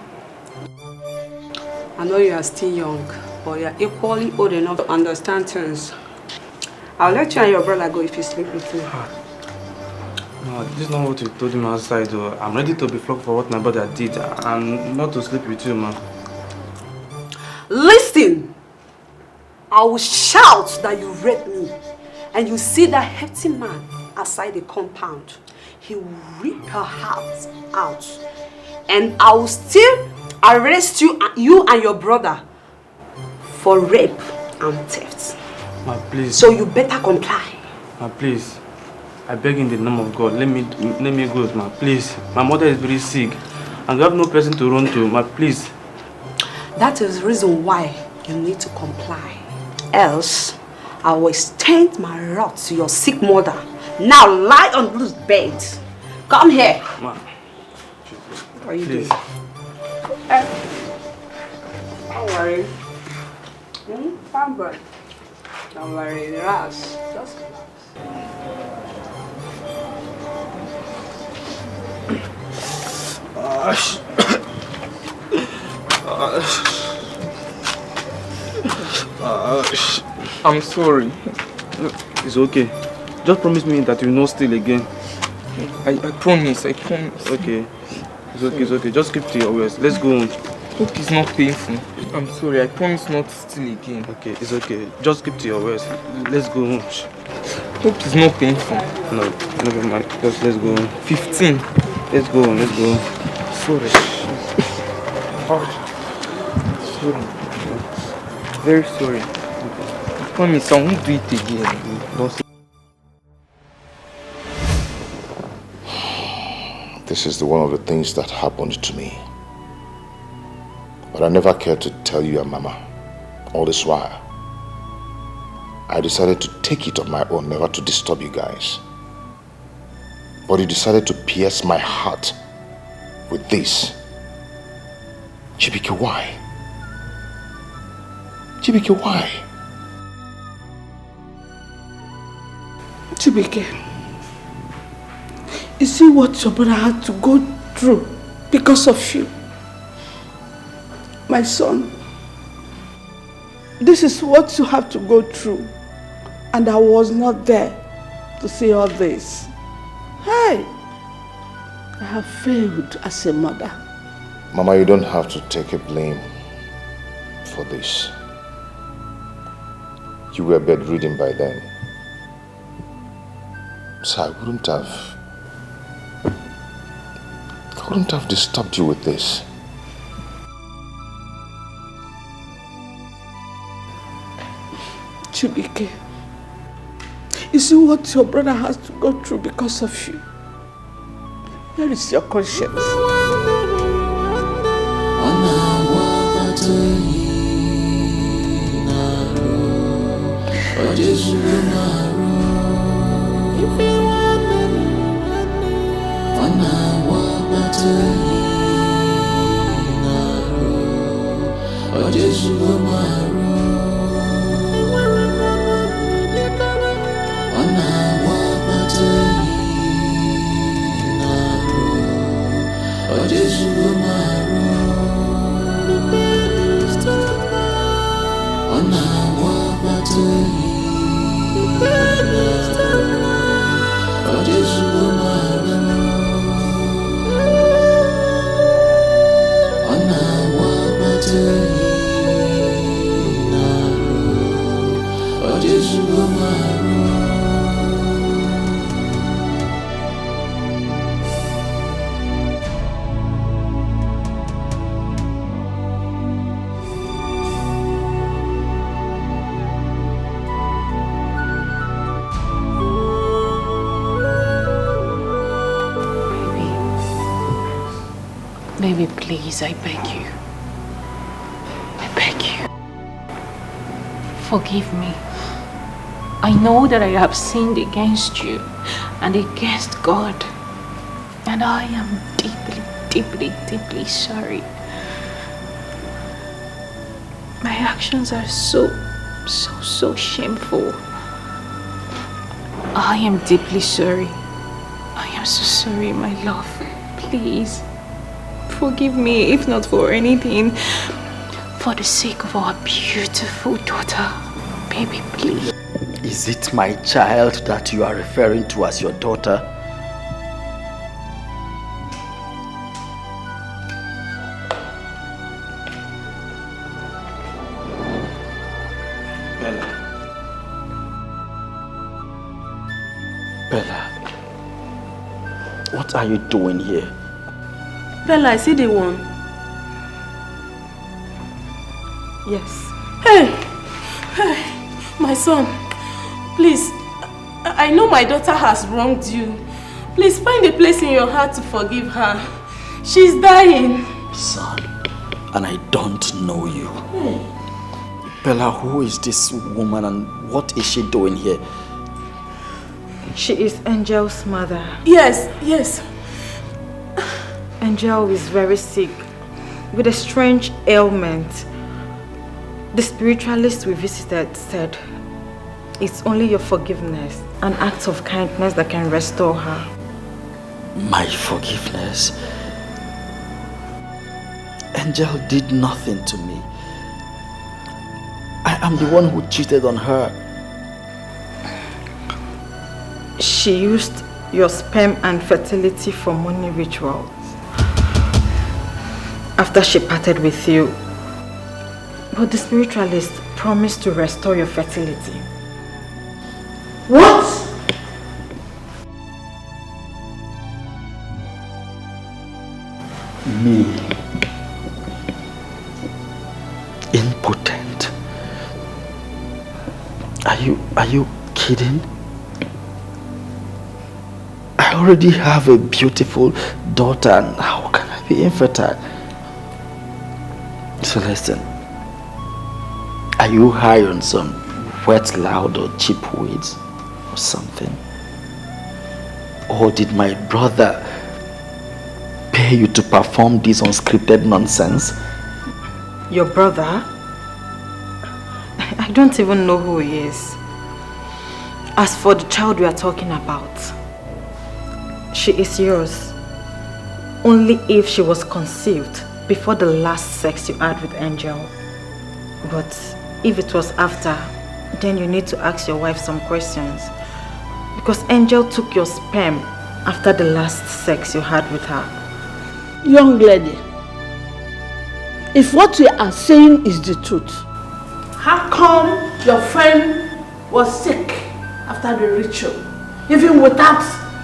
I know you are still young, but you are equally old enough to understand things. I'll let you and your brother go if you sleep with me. No, this is not what you told him outside, though. I'm ready to be flogged for what my brother did and not to sleep with you, Ma. Listen! I will shout that you raped me, and you see that hefty man outside the compound. He will rip her heart out, and I will still arrest you and your brother for rape and theft. Ma, please. So you better comply. Ma, please. I beg in the name of God, let me go, Ma, please. My mother is very sick, and we have no person to run to, Ma, please. That is the reason why you need to comply. Else, I will extend my wrath to your sick mother. Now lie on this bed. Come here. Ma. What are you please. doing? Don't worry. Fine, boy. Don't worry, relax. Just I'm sorry. It's okay. Just promise me that you will not steal again. I promise, I promise. Okay. It's okay. Just keep to your words. Let's go home. Hope it's not painful. I'm sorry, I promise not to steal again. Okay, it's okay. Just keep to your words. Let's go home. Hope it's not painful. No, never mind. Just let's go home. 15. Let's go home. Let's go home. Sorry. Sorry. Very sorry. I promise I won't do it again. The This is one of the things that happened to me. But I never cared to tell you and Mama. All this while, I decided to take it on my own, never to disturb you guys. But you decided to pierce my heart with this. Chibike, why? Chibike, why? Chibike, you see what your brother had to go through because of you. My son, this is what you have to go through. And I was not there to see all this. Hey, I have failed as a mother. Mama, you don't have to take a blame for this. You were bedridden by then. So I wouldn't have disturbed you with this. Chibike, you see what your brother has to go through because of you. Where is your conscience? Baby, please, I beg you. I beg you. Forgive me. I know that I have sinned against you and against God. And I am deeply, deeply, deeply sorry. My actions are so shameful. I am deeply sorry. I am so sorry, my love. Please. Forgive me, if not for anything, for the sake of our beautiful daughter. Baby, please. Is it my child that you are referring to as your daughter? Bella. Bella, what are you doing here? Bella, I see the one. Yes. Hey! Hey! My son, please, I know my daughter has wronged you. Please find a place in your heart to forgive her. She's dying. Son, and I don't know you. Bella, who is this woman and what is she doing here? She is Angel's mother. Yes, yes. Angel is very sick with a strange ailment. The spiritualist we visited said it's only your forgiveness, an act of kindness that can restore her. My forgiveness? Angel did nothing to me. I am the one who cheated on her. She used your sperm and fertility for money rituals. After she parted with you, but the spiritualist promised to restore your fertility. What? Me. Impotent. Are you kidding? I already have a beautiful daughter, and how can I be infertile? So listen, are you high on some wet, loud or cheap weeds or something? Or did my brother pay you to perform this unscripted nonsense? Your brother? I don't even know who he is. As for the child we are talking about, she is yours. Only if she was conceived before the last sex you had with Angel. But if it was after, then you need to ask your wife some questions. Because Angel took your sperm after the last sex you had with her. Young lady, if what you are saying is the truth, how come your friend was sick after the ritual, even without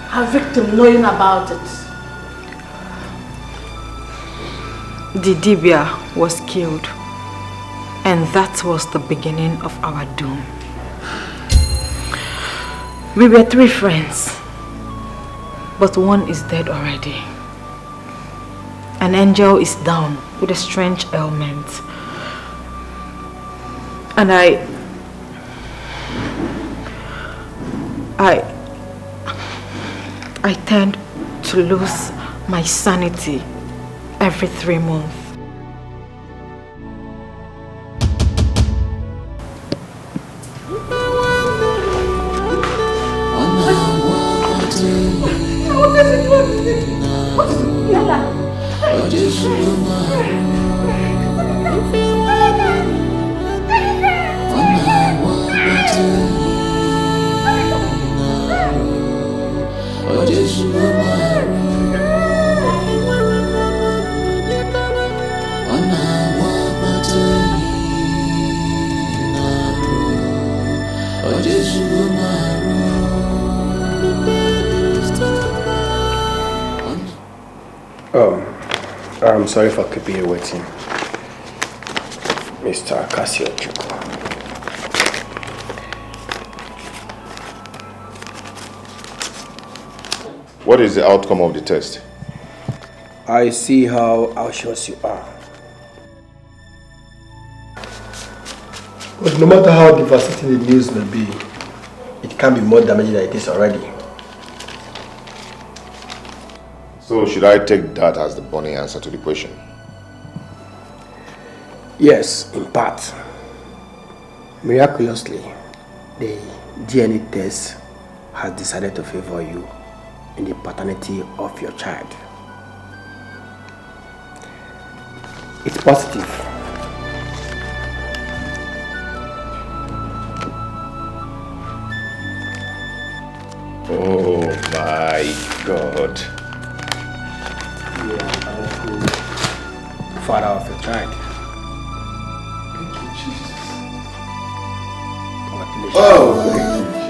her victim knowing about it? The Dibia was killed, and that was the beginning of our doom. We were 3 friends, but one is dead already. An angel is down with a strange ailment. And I tend to lose my sanity every 3 months. I'm sorry for keeping you waiting, Mr. Casio. What is the outcome of the test? I see how anxious you are. But no matter how devastating the news may be, it can be more damaging than it is already. So should I take that as the bunny answer to the question? Yes, in part. Miraculously, the DNA test has decided to favor you in the paternity of your child. It's positive. Oh my God. You are the father of your child.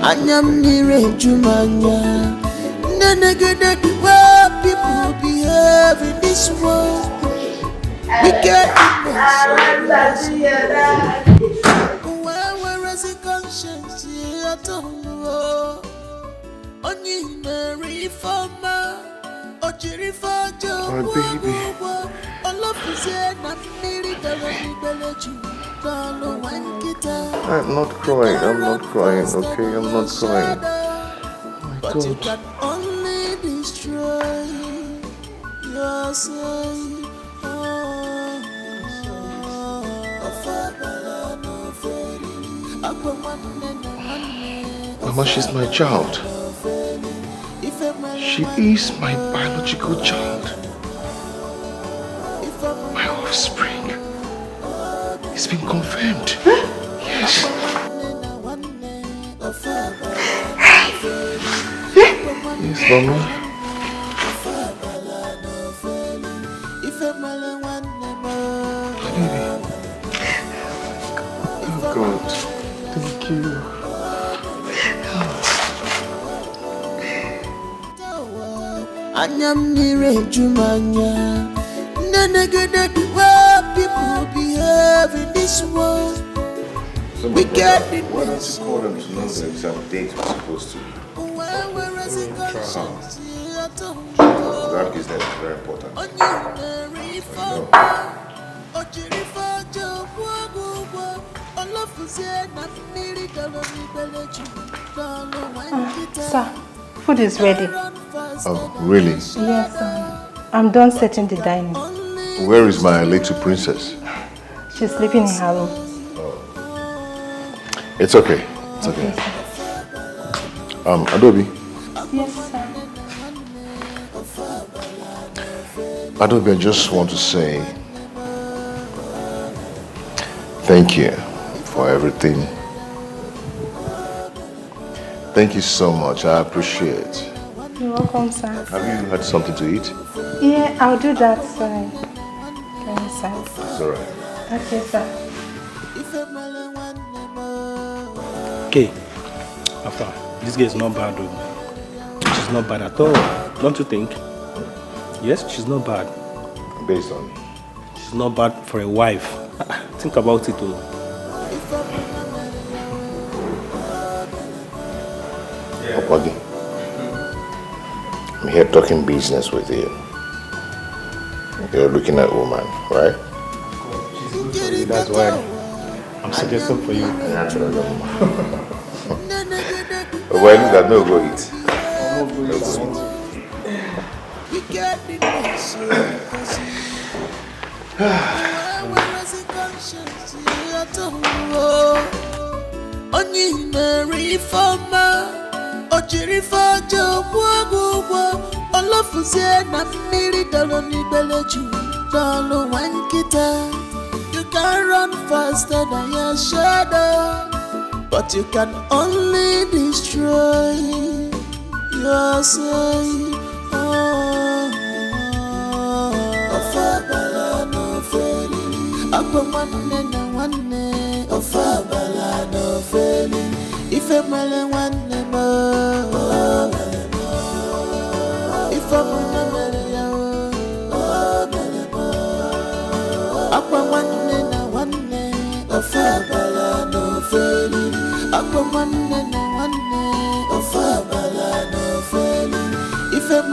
Anyam nire jumanya. Nenegede the way people behave in this world. We get where is the conscience? I don't know. Only Mary Fama. Ojiri Fajo. My baby. All of us here, not nearly the I'm not crying, okay? I'm not crying. Oh my but you God. can only destroy yourself. Mama, she's my child. She is my biological child. My offspring. It's been confirmed. Yes. Yes, Mama. Baby. Oh God. Thank you. Anyam nire jumanya. Nenegede the way people behave in this world. So we get it. Why don't you call them to know the exact date we're supposed to? that business is very important. Sir, food is ready. Oh, really? Yes, I'm done setting the dining. Where is my little princess? She's sleeping in her room. It's okay. It's okay. Adobe. Yes, sir. Adobe, I just want to say thank you for everything. Thank you so much. I appreciate it. You're welcome, sir. Have you had something to eat? Yeah, I'll do that, sir. Okay, sir. It's alright. Okay, sir. Okay, Alpha, this girl is not bad though. She's not bad at all, don't you think? Yes, she's not bad. Based on? She's not bad for a wife. Think about it though. Opagi, I'm here talking business with you. You're looking at a woman, right? That's why I'm suggesting for you. Well, that no go eat. Only Mary Fama, Ojirifa Jawagwa, Olafuze na Miri Daloni Beleju, Dalo Wankita. You can run faster than your shadow, but you can only destroy yourself. Ofabala no feli, Aquaman na one, Ofabala no feli. If I'm one more, if I'm one of Fabala no failing. Aquaman and one of Fabala no failing. If I'm